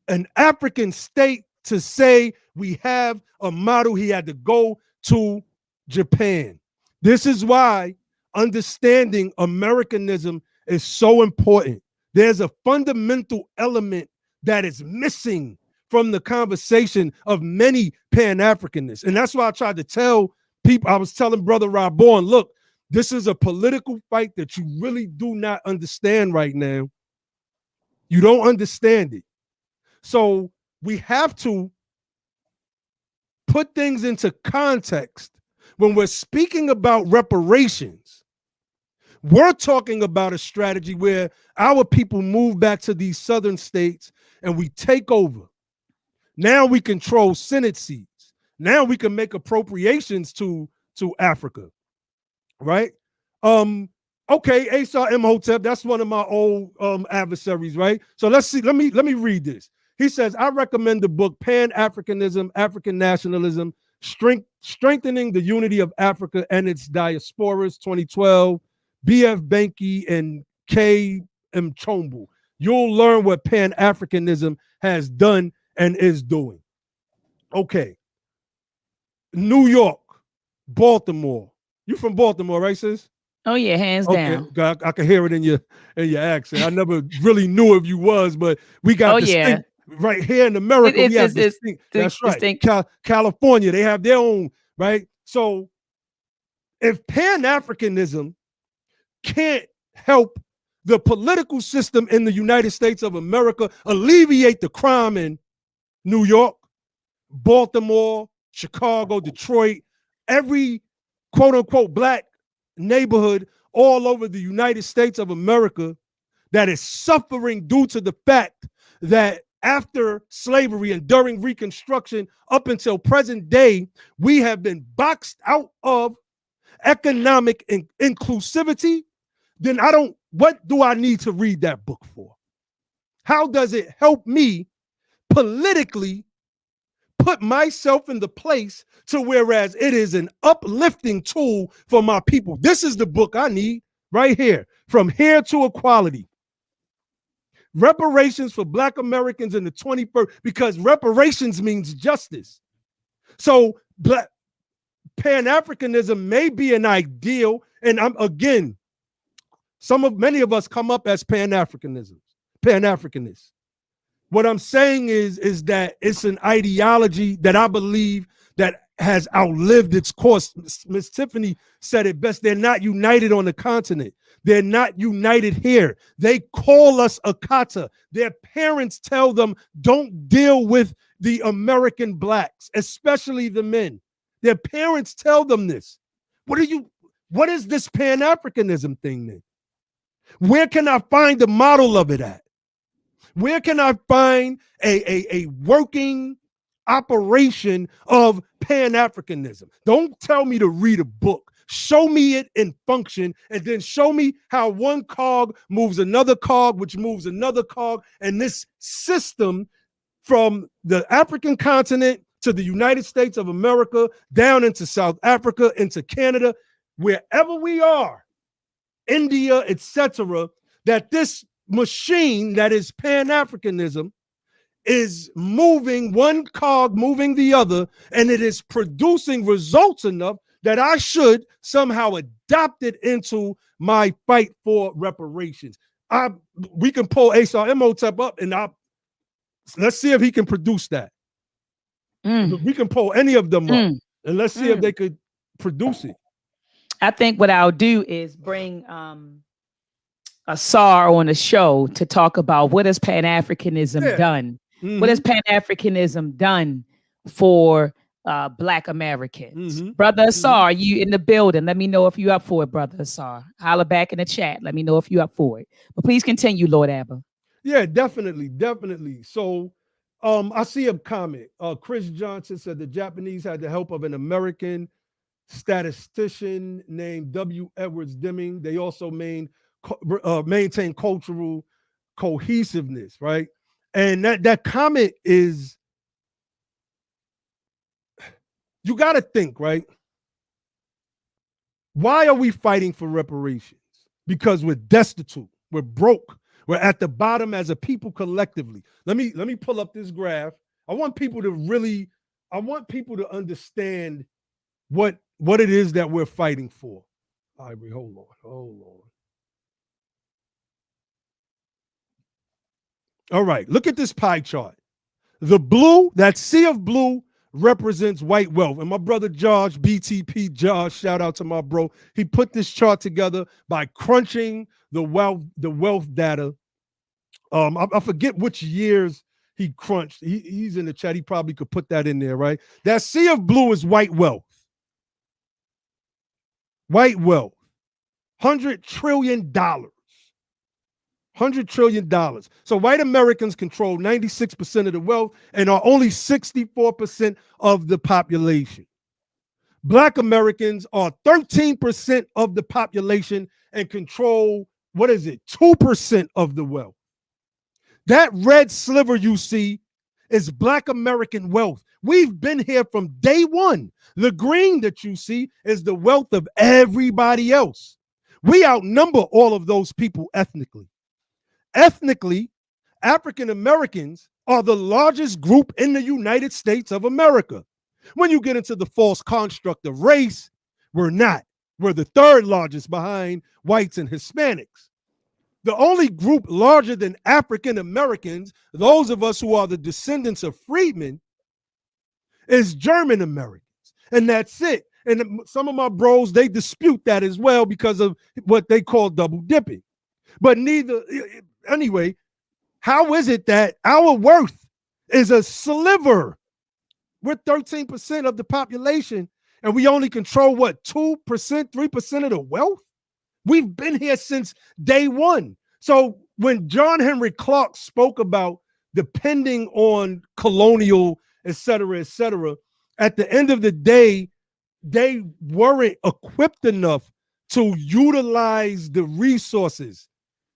an African state to say we have a model. He had to go to Japan. This is why understanding Americanism is so important. There's a fundamental element that is missing from the conversation of many Pan-Africanists. And that's why I tried to tell people, I was telling Brother Rabon, look, this is a political fight that you really do not understand right now. You don't understand it. So we have to put things into context. When we're speaking about reparations, we're talking about a strategy where our people move back to these southern states and we take over. Now we control Senate seats. Now we can make appropriations to Africa, right? Okay, Asa Imhotep, that's one of my old adversaries, right? So let's see, let me read this. He says, I recommend the book Pan-Africanism, African Nationalism, Strengthening the Unity of Africa and Its Diasporas, 2012, B.F. Benke and K. M. Chombu. You'll learn what Pan-Africanism has done and is doing. Okay. New York, Baltimore. You from Baltimore, right, sis? Oh yeah, hands down. I can hear it in your accent. I never really knew if you was, but we got distinct, right here in America. We have distinct. That's right. California, they have their own, right? So if Pan-Africanism can't help the political system in the United States of America alleviate the crime in New York, Baltimore, Chicago, Detroit, every quote unquote black neighborhood all over the United States of America that is suffering due to the fact that after slavery and during Reconstruction up until present day, we have been boxed out of economic inclusivity, then what do I need to read that book for? How does it help me politically put myself in the place to whereas it is an uplifting tool for my people? This is the book I need right here, From Here to Equality. Reparations for Black Americans in the 21st, because reparations means justice. So Pan-Africanism may be an ideal, and many of us come up as Pan-Africanists. What I'm saying is that it's an ideology that I believe that has outlived its course. Miss Tiffany said it best. They're not united on the continent. They're not united here. They call us Akata. Their parents tell them, don't deal with the American blacks, especially the men. Their parents tell them this. What is this Pan-Africanism thing then? Where can I find the model of it at? Where can I find a working operation of Pan-Africanism? Don't tell me to read a book. Show me it in function, and then show me how one cog moves another cog, which moves another cog, and this system from the African continent to the United States of America, down into South Africa, into Canada, wherever we are, India, etc., that this machine that is Pan-Africanism is moving one cog, moving the other, and it is producing results enough that I should somehow adopt it into my fight for reparations. We can pull Asa Imhotep up, and let's see if he can produce that. We can pull any of them up, and let's see if they could produce it. I think what I'll do is bring Asar on the show to talk about what has Pan-Africanism done. What has Pan-Africanism done for Black Americans? Brother Asar, you in the building. Let me know if you up for it, Brother Asar. Holla back in the chat. Let me know if you up for it. But please continue, Lord Abba. Yeah, definitely. So I see a comment. Chris Johnson said the Japanese had the help of an American statistician named W. Edwards Deming. They also maintain cultural cohesiveness, right? And that comment is, you got to think, right? Why are we fighting for reparations? Because we're destitute, we're broke, we're at the bottom as a people collectively. Let me pull up this graph. I want people to understand what it is that we're fighting for. All right, hold on. All right, look at this pie chart. The blue, that sea of blue, represents white wealth. And my brother George, BTP George, shout out to my bro. He put this chart together by crunching the wealth data. I forget which years he crunched. He's in the chat. He probably could put that in there, right? That sea of blue is white wealth. White wealth. $100 trillion. $100 trillion. So white Americans control 96% of the wealth and are only 64% of the population. Black Americans are 13% of the population and control, 2% of the wealth. That red sliver you see is Black American wealth. We've been here from day one. The green that you see is the wealth of everybody else. We outnumber all of those people ethnically. Ethnically, African Americans are the largest group in the United States of America. When you get into the false construct of race, we're not. We're the third largest behind whites and Hispanics. The only group larger than African Americans, those of us who are the descendants of Freedman, is German Americans. And that's it. And some of my bros, they dispute that as well because of what they call double dipping. But anyway, how is it that our worth is a sliver? We're 13% of the population, and we only control 2%, 3% of the wealth? We've been here since day one. So when John Henrik Clarke spoke about depending on colonial, et cetera, at the end of the day, they weren't equipped enough to utilize the resources,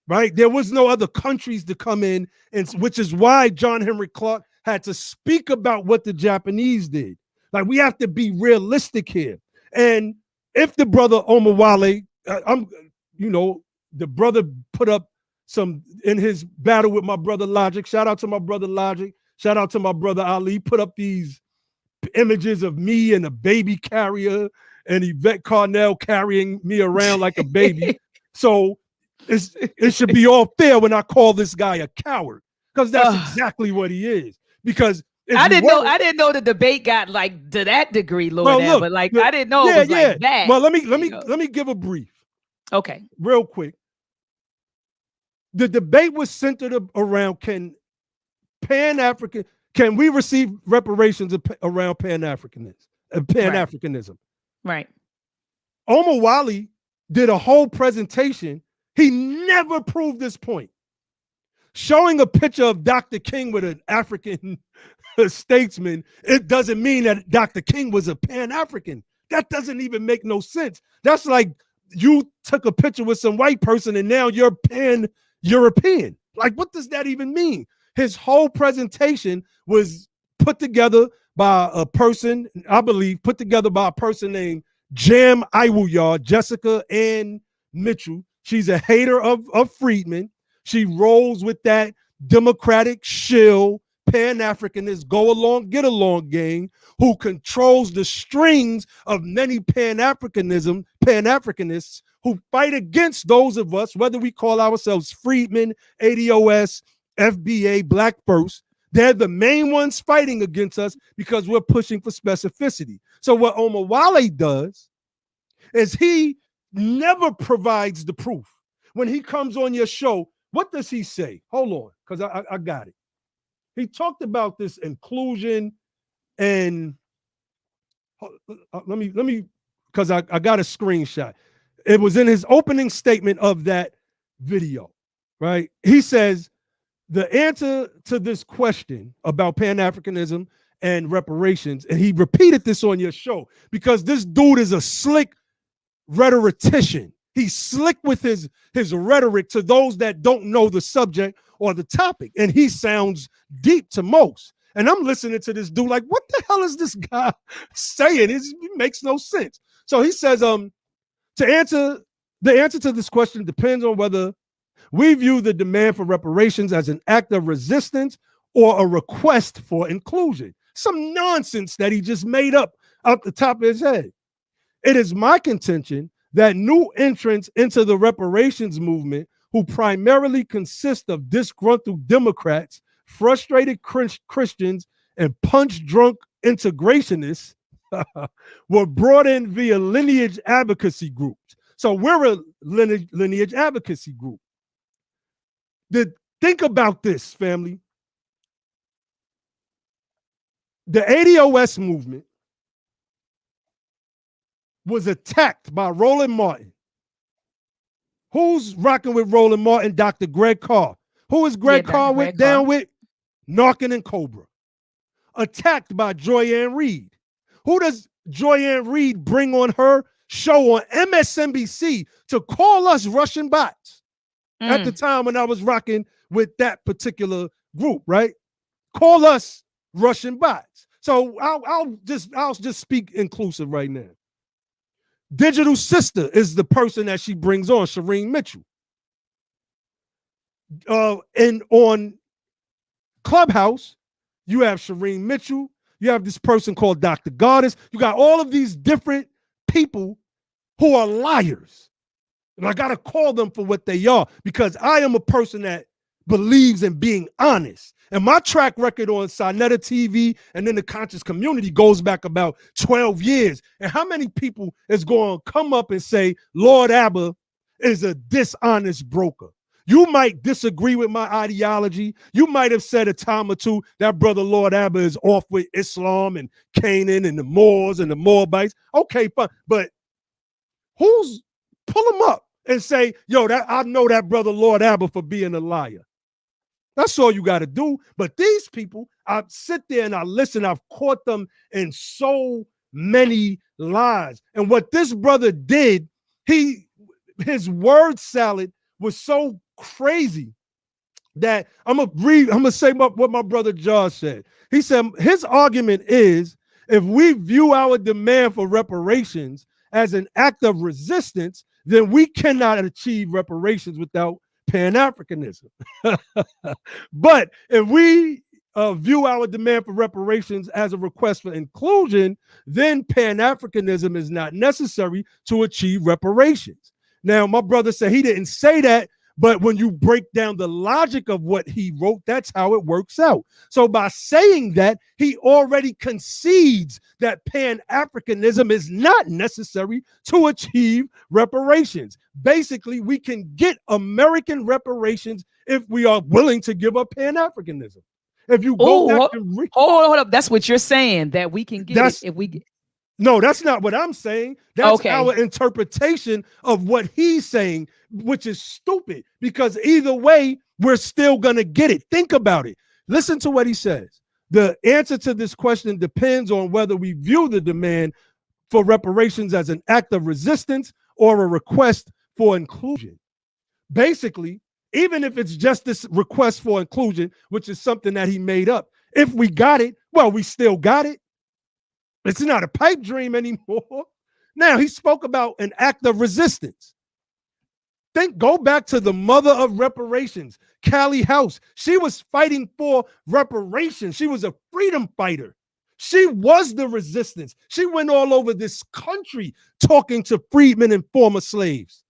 right? There was no other countries to come in, and which is why John Henrik Clarke had to speak about what the Japanese did. Like, we have to be realistic here. And if the brother OMOWALE, the brother put up some in his battle with my brother Logic. Shout out to my brother Logic. Shout out to my brother Ali. Put up these images of me and a baby carrier and Yvette Carnell carrying me around like a baby. So it should be all fair when I call this guy a coward, because that's exactly what he is. Because I didn't know the debate got like to that degree, Lord. Well, look, I didn't know it was like that. Well, let me give a brief. Okay, real quick. The debate was centered around can we receive reparations around Pan-Africanism? Right. OMOWALE did a whole presentation. He never proved this point. Showing a picture of Dr. King with an African statesman, it doesn't mean that Dr. King was a Pan-African. That doesn't even make no sense. That's like you took a picture with some white person and now you're Pan-European. Like, what does that even mean? His whole presentation was put together by a person, I believe, named Jam Iwuya, Jessica Ann Mitchell. She's a hater of Freedman. She rolls with that democratic shill, Pan-Africanist, go along, get along gang, who controls the strings of many Pan-Africanists who fight against those of us, whether we call ourselves Freedmen, ADOS, FBA, Black First. They're the main ones fighting against us because we're pushing for specificity. So what OMOWALE does is he never provides the proof. When he comes on your show, what does he say? Hold on, because I got it. He talked about this inclusion and let me, because I got a screenshot. It was in his opening statement of that video, right? He says, the answer to this question about Pan-Africanism and reparations, and he repeated this on your show because this dude is a slick rhetorician. He's slick with his rhetoric to those that don't know the subject or the topic, and he sounds deep to most. And I'm listening to this dude like, what the hell is this guy saying? It makes no sense. So he says, the answer to this question depends on whether we view the demand for reparations as an act of resistance or a request for inclusion. Some nonsense that he just made up out the top of his head. It is my contention that new entrants into the reparations movement, who primarily consist of disgruntled Democrats, frustrated Christians, and punch-drunk integrationists, were brought in via lineage advocacy groups. So we're a lineage advocacy group. Think about this, family. The ADOS movement was attacked by Roland Martin. Who's rocking with Roland Martin? Dr. Greg Carr. Who is Greg Carr down with? Narcan and Cobra. Attacked by Joy-Ann Reid. Who does Joy-Ann Reid bring on her show on MSNBC to call us Russian bots? At the time when I was rocking with that particular group, right? Call us Russian bots. So I'll just speak inclusive right now. Digital Sister is the person that she brings on, Shireen Mitchell. And on Clubhouse, you have Shireen Mitchell. You have this person called Dr. Goddess. You got all of these different people who are liars. And I got to call them for what they are, because I am a person that believes in being honest. And my track record on Sinetta TV and in the conscious community goes back about 12 years. And how many people is going to come up and say, Lord Abba is a dishonest broker? You might disagree with my ideology. You might have said a time or two that brother Lord Abba is off with Islam and Canaan and the Moors and the Moabites. Okay, fine. But pull them up and say, yo, I know that brother Lord Abba for being a liar. That's all you got to do. But these people, I sit there and I listen. I've caught them in so many lies. And what this brother did, his word salad was so crazy that I'm gonna say what my brother Josh said. He said his argument is, if we view our demand for reparations as an act of resistance, then we cannot achieve reparations without Pan-Africanism. But if we view our demand for reparations as a request for inclusion, then Pan-Africanism is not necessary to achieve reparations. Now, my brother said he didn't say that, but when you break down the logic of what he wrote, that's how it works out. So by saying that, he already concedes that Pan-Africanism is not necessary to achieve reparations. Basically, we can get American reparations if we are willing to give up Pan-Africanism. If you go back to hold up, that's what you're saying, that we can get it if we get. No, that's not what I'm saying. That's our interpretation of what he's saying, which is stupid, because either way, we're still going to get it. Think about it. Listen to what he says. The answer to this question depends on whether we view the demand for reparations as an act of resistance or a request for inclusion. Basically, even if it's just this request for inclusion, which is something that he made up, if we got it, well, we still got it. It's not a pipe dream anymore. Now, he spoke about an act of resistance. Go back to the mother of reparations, Callie House. She was fighting for reparations. She was a freedom fighter. She was the resistance. She went all over this country talking to freedmen and former slaves.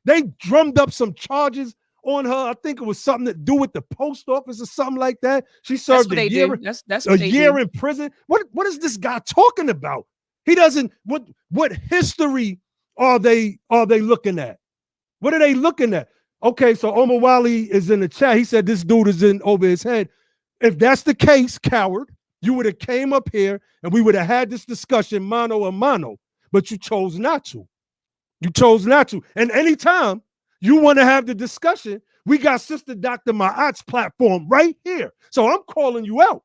They drummed up some charges on her. I think it was something to do with the post office or something like that. She served a year in prison. What is this guy talking about? He doesn't. What history are they looking at? What are they looking at? Okay, so OMOWALE is in the chat. He said this dude is in over his head. If that's the case, coward, you would have came up here and we would have had this discussion mano a mano, but you chose not to. You chose not to. And anytime you want to have the discussion, we got Sister Dr.maat's platform right here. So I'm calling you out.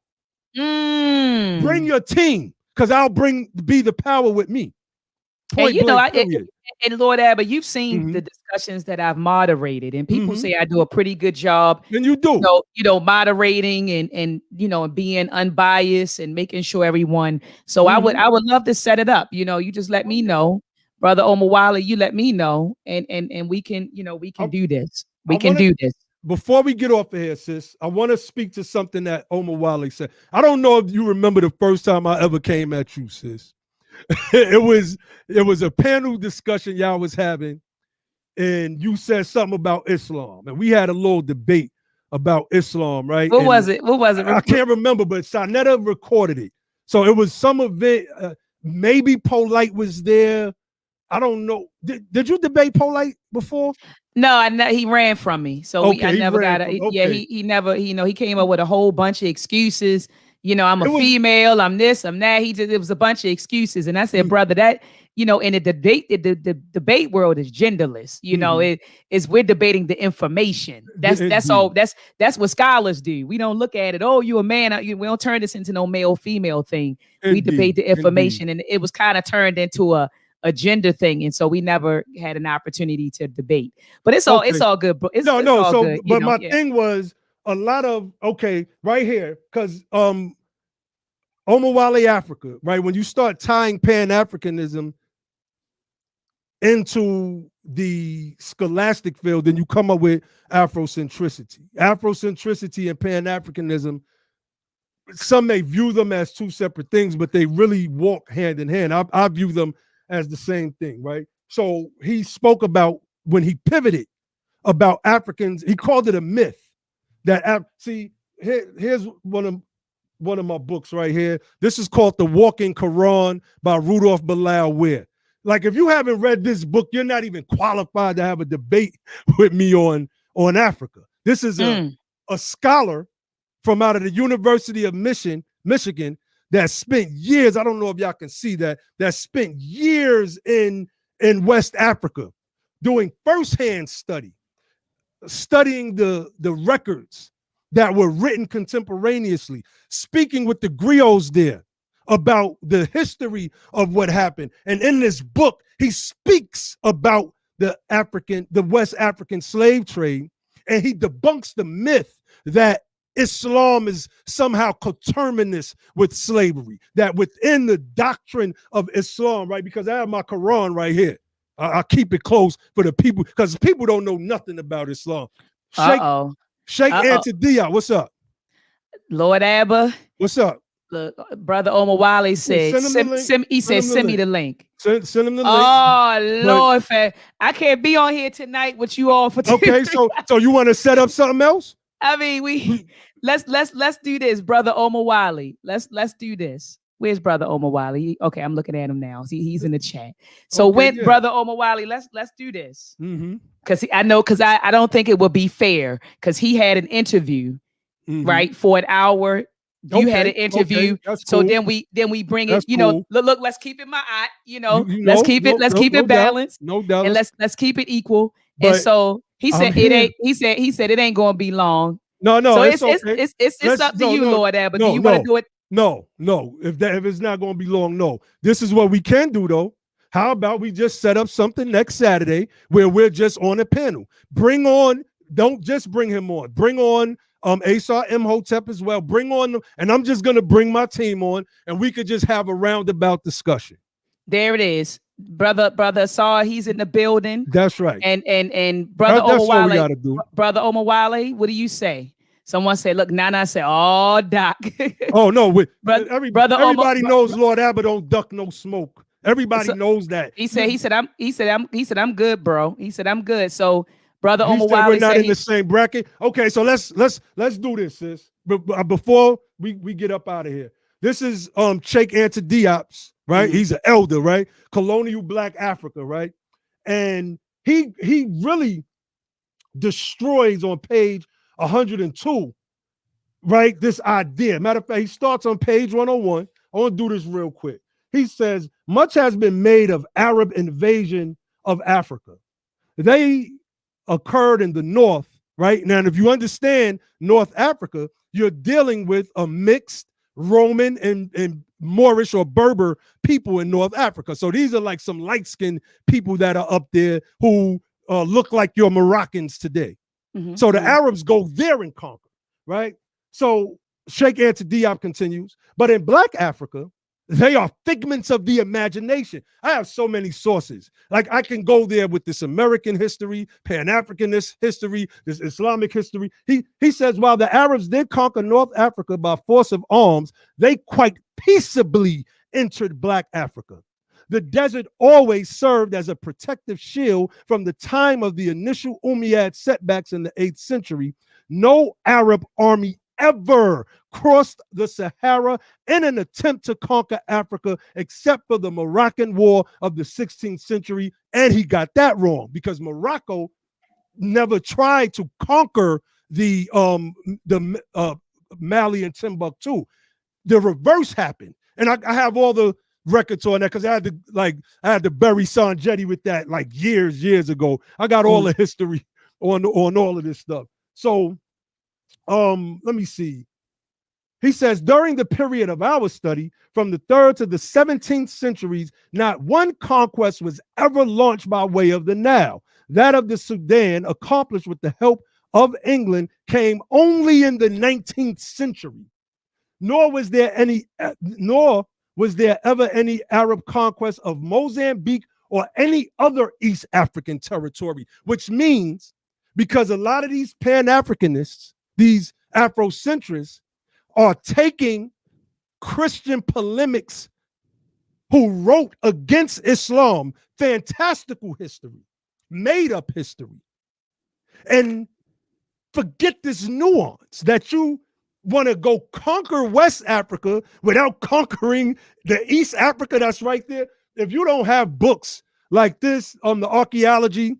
Bring your team, because I'll be the power with me. Point you know, blank, period. and Lord Abba, you've seen the discussions that I've moderated, and people say I do a pretty good job. And you do. You know, moderating and you know, being unbiased and making sure everyone. So I would love to set it up. You know, you just let me know, Brother OMOWALE, you let me know, and we can, you know, we can do this. We can do this. Before we get off of here, sis, I want to speak to something that OMOWALE said. I don't know if you remember the first time I ever came at you, sis. it was a panel discussion y'all was having, and you said something about Islam, and we had a little debate about Islam, right? What was it? I can't remember, but Sanetta recorded it. So it was some event. Maybe Polite was there. I don't know. Did you debate Polite before? No, he ran from me. So I never got it. Okay. Yeah, he never, you know, he came up with a whole bunch of excuses. You know, I'm a female, I'm this, I'm that. It was a bunch of excuses. And I said, brother, that, you know, in the debate world is genderless. You know, we're debating the information. That's all. That's what scholars do. We don't look at it. Oh, you a man. We don't turn this into no male female thing. We debate the information, and it was kind of turned into a gender thing, and so we never had an opportunity to debate. But it's all good. It's all good. But my thing was a lot of right here, because OMOWALE Africa, right? When you start tying Pan-Africanism into the scholastic field, then you come up with Afrocentricity. Afrocentricity and Pan-Africanism, some may view them as two separate things, but they really walk hand in hand. I view them as the same thing, right? So he spoke about when he pivoted about Africans, he called it a myth that here's one of my books right here. This is called The Walking Quran by Rudolph Bilal Ware. Like, if you haven't read this book, you're not even qualified to have a debate with me on Africa. This is a scholar from out of the University of Michigan that spent years, I don't know if y'all can see that spent years in West Africa doing firsthand studying the records that were written contemporaneously, speaking with the griots there about the history of what happened. And in this book, he speaks about the West African slave trade, and he debunks the myth that Islam is somehow coterminous with slavery, that within the doctrine of Islam, right? Because I have my Quran right here. I keep it close for the people, because people don't know nothing about Islam. Sheikh Antediah, what's up? Lord Abba. What's up? Look, Brother OMOWALE said, send me the link. Send him the link. Oh, Lord, I can't be on here tonight with you all for 2 Okay, so you want to set up something else? I mean, let's do this, Brother OMOWALE. Let's do this. Where's Brother OMOWALE? Okay, I'm looking at him now. He's in the chat. So Brother OMOWALE, let's do this. Because I don't think it would be fair, because he had an interview, right, for an hour. You had an interview, so then we bring it. Look, let's keep it let's keep it balanced. No doubt, and let's keep it equal. And so he said he said it ain't gonna be long. No, so it's up to you, Lord Abba. Do you want to do it? No. If it's not gonna be long, no. This is what we can do though. How about we just set up something next Saturday where we're just on a panel? Don't just bring him on. Bring on Asa Imhotep as well. Bring on them, and I'm just gonna bring my team on, and we could just have a roundabout discussion. There it is, brother Saw. He's in the building. That's right. And Brother OMOWALE, Brother OMOWALE, what do you say? Someone said, "Look, Nana said, oh, Doc." Oh no, everybody knows Lord Abba don't duck no smoke. Everybody knows that. He said, I'm good, bro. He said, I'm good. So Brother OMOWALE, we're not in the same bracket. Okay, so let's do this, sis. But before we get up out of here, this is Sheikh Antediah, right? He's an elder, right? Colonial Black Africa, right? And he really destroys on page 102, right? This idea. Matter of fact, he starts on page 101. I want to do this real quick. He says, much has been made of Arab invasion of Africa. They occurred in the north, right? Now, if you understand North Africa, you're dealing with a mixed Roman and Moorish or Berber people in North Africa. So these are like some light-skinned people that are up there who look like your Moroccans today. So the Arabs go there and conquer, right? So Sheikh Anta Diop continues, but in Black Africa, they are figments of the imagination. I have so many sources. Like I can go there with this American history, Pan-Africanist history, this Islamic history. He says, while the Arabs did conquer North Africa by force of arms, they quite peaceably entered Black Africa. The desert always served as a protective shield from the time of the initial Umayyad setbacks in the 8th century. No Arab army ever crossed the Sahara in an attempt to conquer Africa, except for the Moroccan War of the 16th century. And he got that wrong because Morocco never tried to conquer the Mali and Timbuktu. The reverse happened. And I have all the records on that because I had to bury Sanjetti with that like years ago. I got all the history on all of this stuff. So let me see. He says, during the period of our study, from the 3rd to the 17th centuries, not one conquest was ever launched by way of the Nile. That of the Sudan, accomplished with the help of England, came only in the 19th century. Nor was there ever any Arab conquest of Mozambique or any other East African territory, which means because a lot of these Pan-Africanists, these Afrocentrists, are taking Christian polemics who wrote against Islam, fantastical history, made up history, and forget this nuance that you want to go conquer West Africa without conquering the East Africa that's right there. If you don't have books like this on the archaeology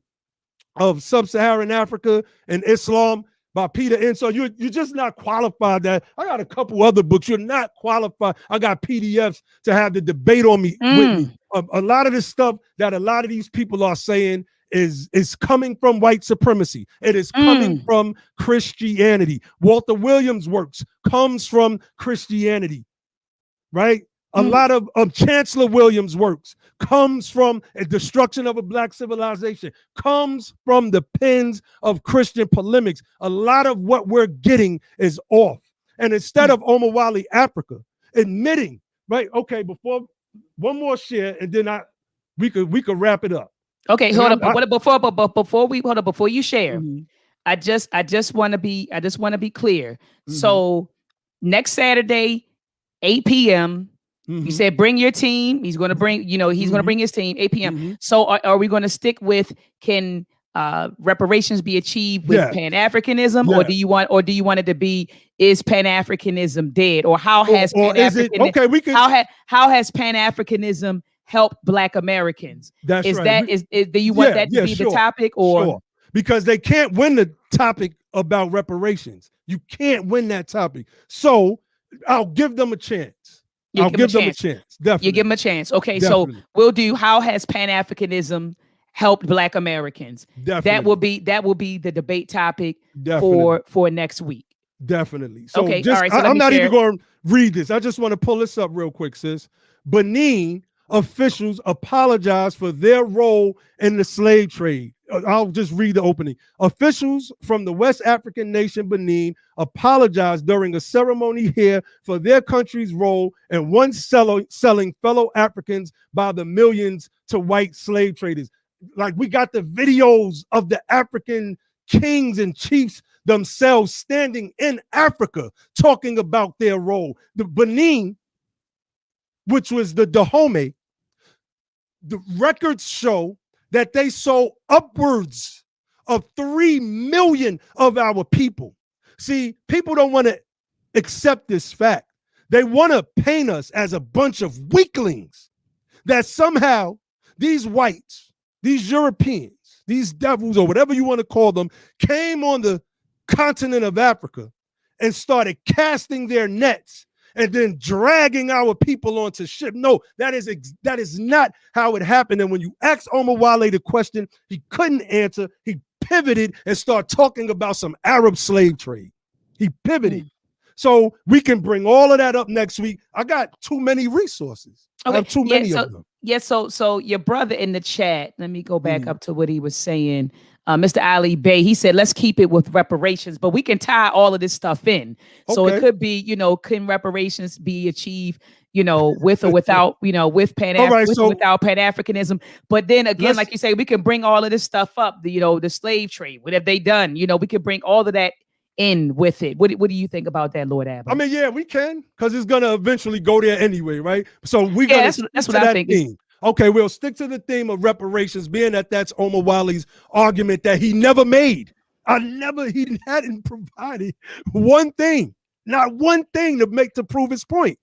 of sub-Saharan Africa and Islam by Peter Ensor, you're just not qualified. That I got a couple other books. You're not qualified. I got PDFs to have the debate on me with me. A lot of this stuff that a lot of these people are saying is coming from white supremacy. It is coming from Christianity. Walter Williams' works comes from Christianity, right? A lot of Chancellor Williams' works comes from a destruction of a Black civilization, comes from the pens of Christian polemics. A lot of what we're getting is off. And instead of OMOWALE Africa admitting, right? Okay, before one more share, and then we could wrap it up. Okay, hold up. Before you share, I just want to be clear. So next Saturday, 8 p.m. You said bring your team. He's going to bring, he's going to bring his team, 8 p.m. So are we going to stick with can reparations be achieved with Pan-Africanism, or do you want it to be is Pan-Africanism dead, or how has Pan-Africanism how has Pan-Africanism help Black Americans? That's right. Do you want that to be the topic, or? Sure. Because they can't win the topic about reparations. You can't win that topic. So I'll give them a chance. I'll give them a chance. Definitely. You give them a chance. Okay, Definitely. so we'll do how has Pan-Africanism helped Black Americans? Definitely. That will be the debate topic for next week. Definitely. So okay, just, all right. So I'm not even going to read this. I just want to pull this up real quick, sis. Benin officials apologize for their role in the slave trade. I'll just read the opening. Officials from the West African nation Benin apologized during a ceremony here for their country's role in once selling fellow Africans by the millions to white slave traders. Like, we got the videos of the African kings and chiefs themselves standing in Africa talking about their role. The Benin, which was the Dahomey, the records show that they sold upwards of 3 million of our people. See, people don't want to accept this fact. They want to paint us as a bunch of weaklings, that somehow these whites, these Europeans, these devils, or whatever you want to call them, came on the continent of Africa and started casting their nets and then dragging our people onto ship. No, that is not how it happened. And when you asked OMOWALE the question, he couldn't answer. He pivoted and started talking about some Arab slave trade. He pivoted. So we can bring all of that up next week. I got too many resources. I have too many of them. Yeah, so your brother in the chat, let me go back up to what he was saying. Mr. Ali Bey, he said, let's keep it with reparations, but we can tie all of this stuff in. So it could be, can reparations be achieved, with or without, with without Pan-Africanism. But then again, like you say, we can bring all of this stuff up, the slave trade. What have they done? We can bring all of that in with it. What do you think about that, Lord Abba? I mean, yeah, we can, because it's gonna eventually go there anyway, right? So we're gonna that's what I think. Okay, we'll stick to the theme of reparations, being that that's OMOWALE's argument that he never made. He hadn't provided one thing, not one thing to prove his point.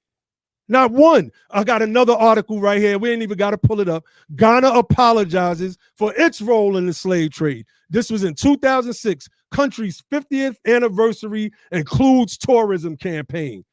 Not one. I got another article right here. We ain't even got to pull it up. Ghana apologizes for its role in the slave trade. This was in 2006. Country's 50th anniversary includes tourism campaign.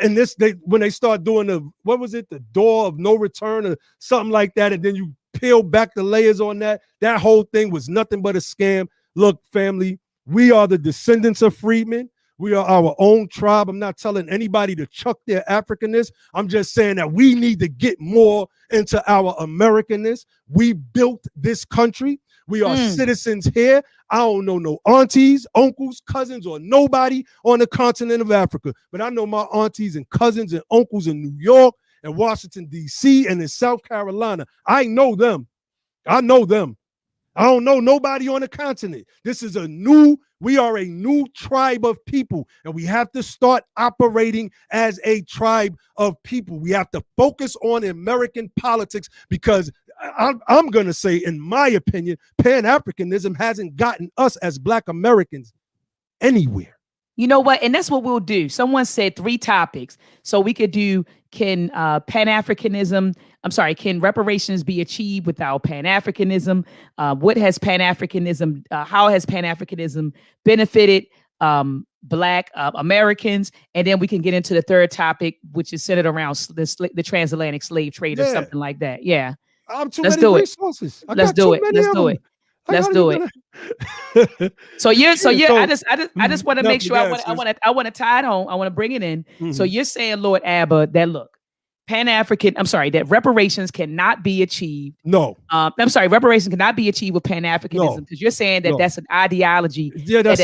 And when they start doing the door of no return or something like that, and then you peel back the layers on that whole thing was nothing but a scam. Look, family, we are the descendants of Freedman. We are our own tribe. I'm not telling anybody to chuck their Africanness. I'm just saying that we need to get more into our Americanness. We built this country. We are citizens here. I don't know no aunties, uncles, cousins, or nobody on the continent of Africa. But I know my aunties and cousins and uncles in New York and Washington, D.C. and in South Carolina. I know them. I know them. I don't know nobody on the continent. We are a new tribe of people, and we have to start operating as a tribe of people. We have to focus on American politics, because I'm going to say, in my opinion, Pan-Africanism hasn't gotten us as Black Americans anywhere. You know what? And that's what we'll do. Someone said 3 topics. So we could do, can reparations be achieved without Pan-Africanism? What has Pan-Africanism, how has Pan-Africanism benefited Black Americans? And then we can get into the 3rd topic, which is centered around the transatlantic slave trade or something like that. Yeah. Let's do it. Let's do it. Let's do it. Let's do it. So I just want to make sure I want to tie it home. I want to bring it in. So you're saying, Lord Abba, that look, that reparations cannot be achieved. No. Reparations cannot be achieved with Pan-Africanism, because you're saying that that's an ideology that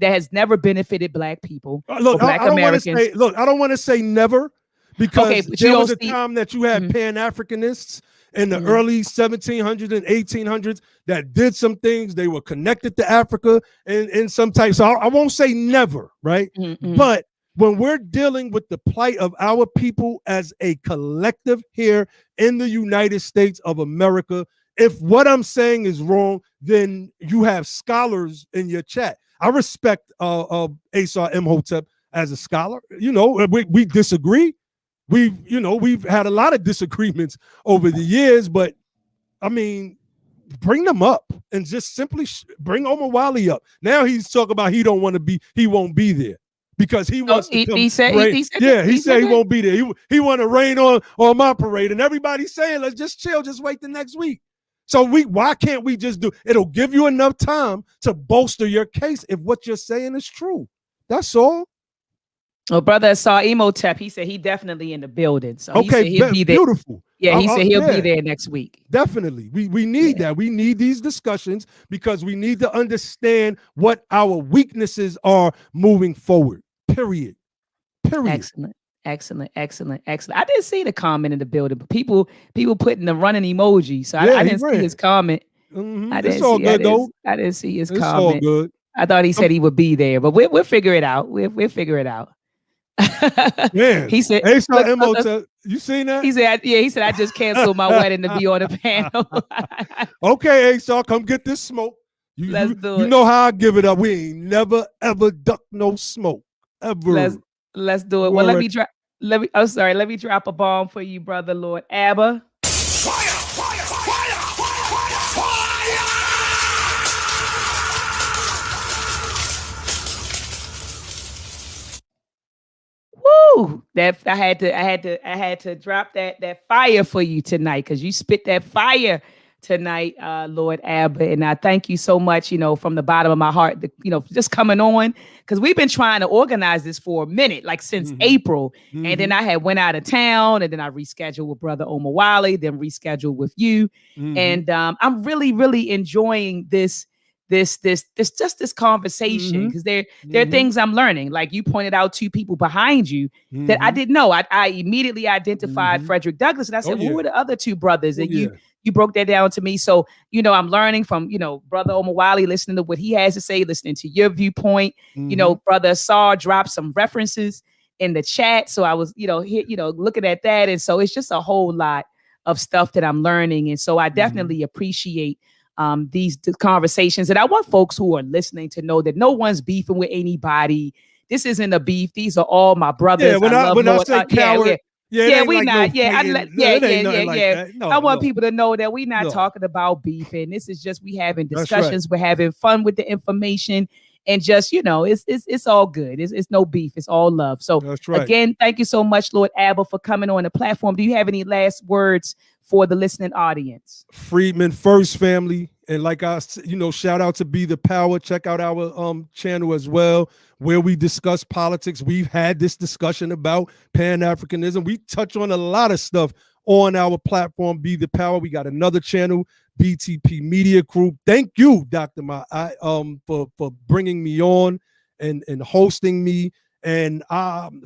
has never benefited Black people. Look, Black Americans. I don't want to say never, because there was a time that you had Pan-Africanists in the early 1700s and 1800s that did some things. They were connected to Africa in some type. So I won't say never, right? But when we're dealing with the plight of our people as a collective here in the United States of America, if what I'm saying is wrong, then you have scholars in your chat. I respect Asa Imhotep as a scholar. We disagree. We've had a lot of disagreements over the years, but I mean, bring them up and just simply bring OMOWALE up. Now he's talking about he won't be there because he wants to come. He said he won't be there. He want to rain on my parade, and everybody's saying, let's just chill, just wait the next week. So why can't we just do? It'll give you enough time to bolster your case if what you're saying is true. That's all. Well, brother saw Imhotep. He said he definitely in the building. So he said he'll be there. Beautiful. Yeah, he said he'll be there next week. Definitely. We need that. We need these discussions because we need to understand what our weaknesses are moving forward. Period. Excellent. I didn't see the comment in the building, but people putting the running emoji. So I didn't see his comment. I didn't see his comment. All good. I thought he said he would be there, but we'll figure it out. We'll figure it out. Man, he said, you seen that? He said, I just canceled my wedding to be on the panel. Okay, Asa, come get this smoke. Let's do it. You know how I give it up. We ain't never ever duck no smoke ever. Let's do it. Well, let me drop a bomb for you, brother Lord Abba. Woo! That I had to drop that fire for you tonight, because you spit that fire tonight, Lord Abba. And I thank you so much, from the bottom of my heart, just coming on, because we've been trying to organize this for a minute, like since April. And then I had went out of town, and then I rescheduled with Brother OMOWALE, then rescheduled with you. And I'm really, really enjoying this conversation, because there are things I'm learning. Like you pointed out 2 people behind you that I didn't know. I immediately identified Frederick Douglass, and I said, who were the other 2 brothers? And you broke that down to me. So, I'm learning from, Brother OMOWALE, listening to what he has to say, listening to your viewpoint. Brother Saw dropped some references in the chat. So I was, looking at that. And so it's just a whole lot of stuff that I'm learning. And so I definitely appreciate these conversations. And I want folks who are listening to know that no one's beefing with anybody. This isn't a beef. These are all my brothers. Yeah, when I say coward, we not. No, I want people to know that we're not talking about beef, and this is just we having discussions. We're having fun with the information, and just it's all good. It's no beef. It's all love. So again, thank you so much, Lord Abba, for coming on the platform. Do you have any last words for the listening audience? Freedman first, family. And like I, shout out to Be the Power. Check out our channel as well, where we discuss politics. We've had this discussion about Pan-Africanism. We touch on a lot of stuff on our platform, Be the Power. We got another channel, BTP Media Group. Thank you, Dr. Maat, for bringing me on and hosting me. And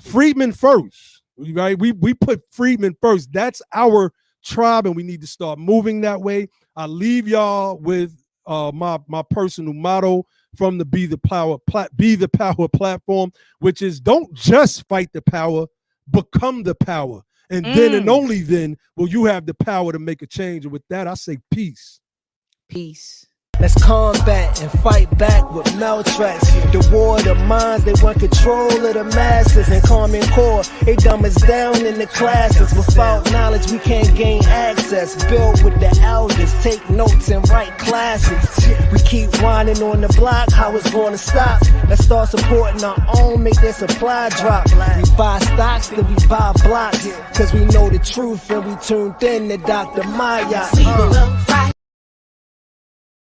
Freedman first, right? We put Freedman first. That's our tribe, and we need to start moving that way. I leave y'all with my personal motto from the Be the Power platform, which is don't just fight the power, become the power. And then and only then will you have the power to make a change. And with that, I say peace. Peace. Let's combat and fight back with maltracks. The war of the minds, they want control of the masses. And Common Core, they dumb us down in the classes. Without knowledge, we can't gain access. Build with the elders, take notes and write classes. We keep whining on the block, how it's gonna stop? Let's start supporting our own, make their supply drop. We buy stocks, then we buy blocks. Cause we know the truth and we tuned in to Dr. Maat.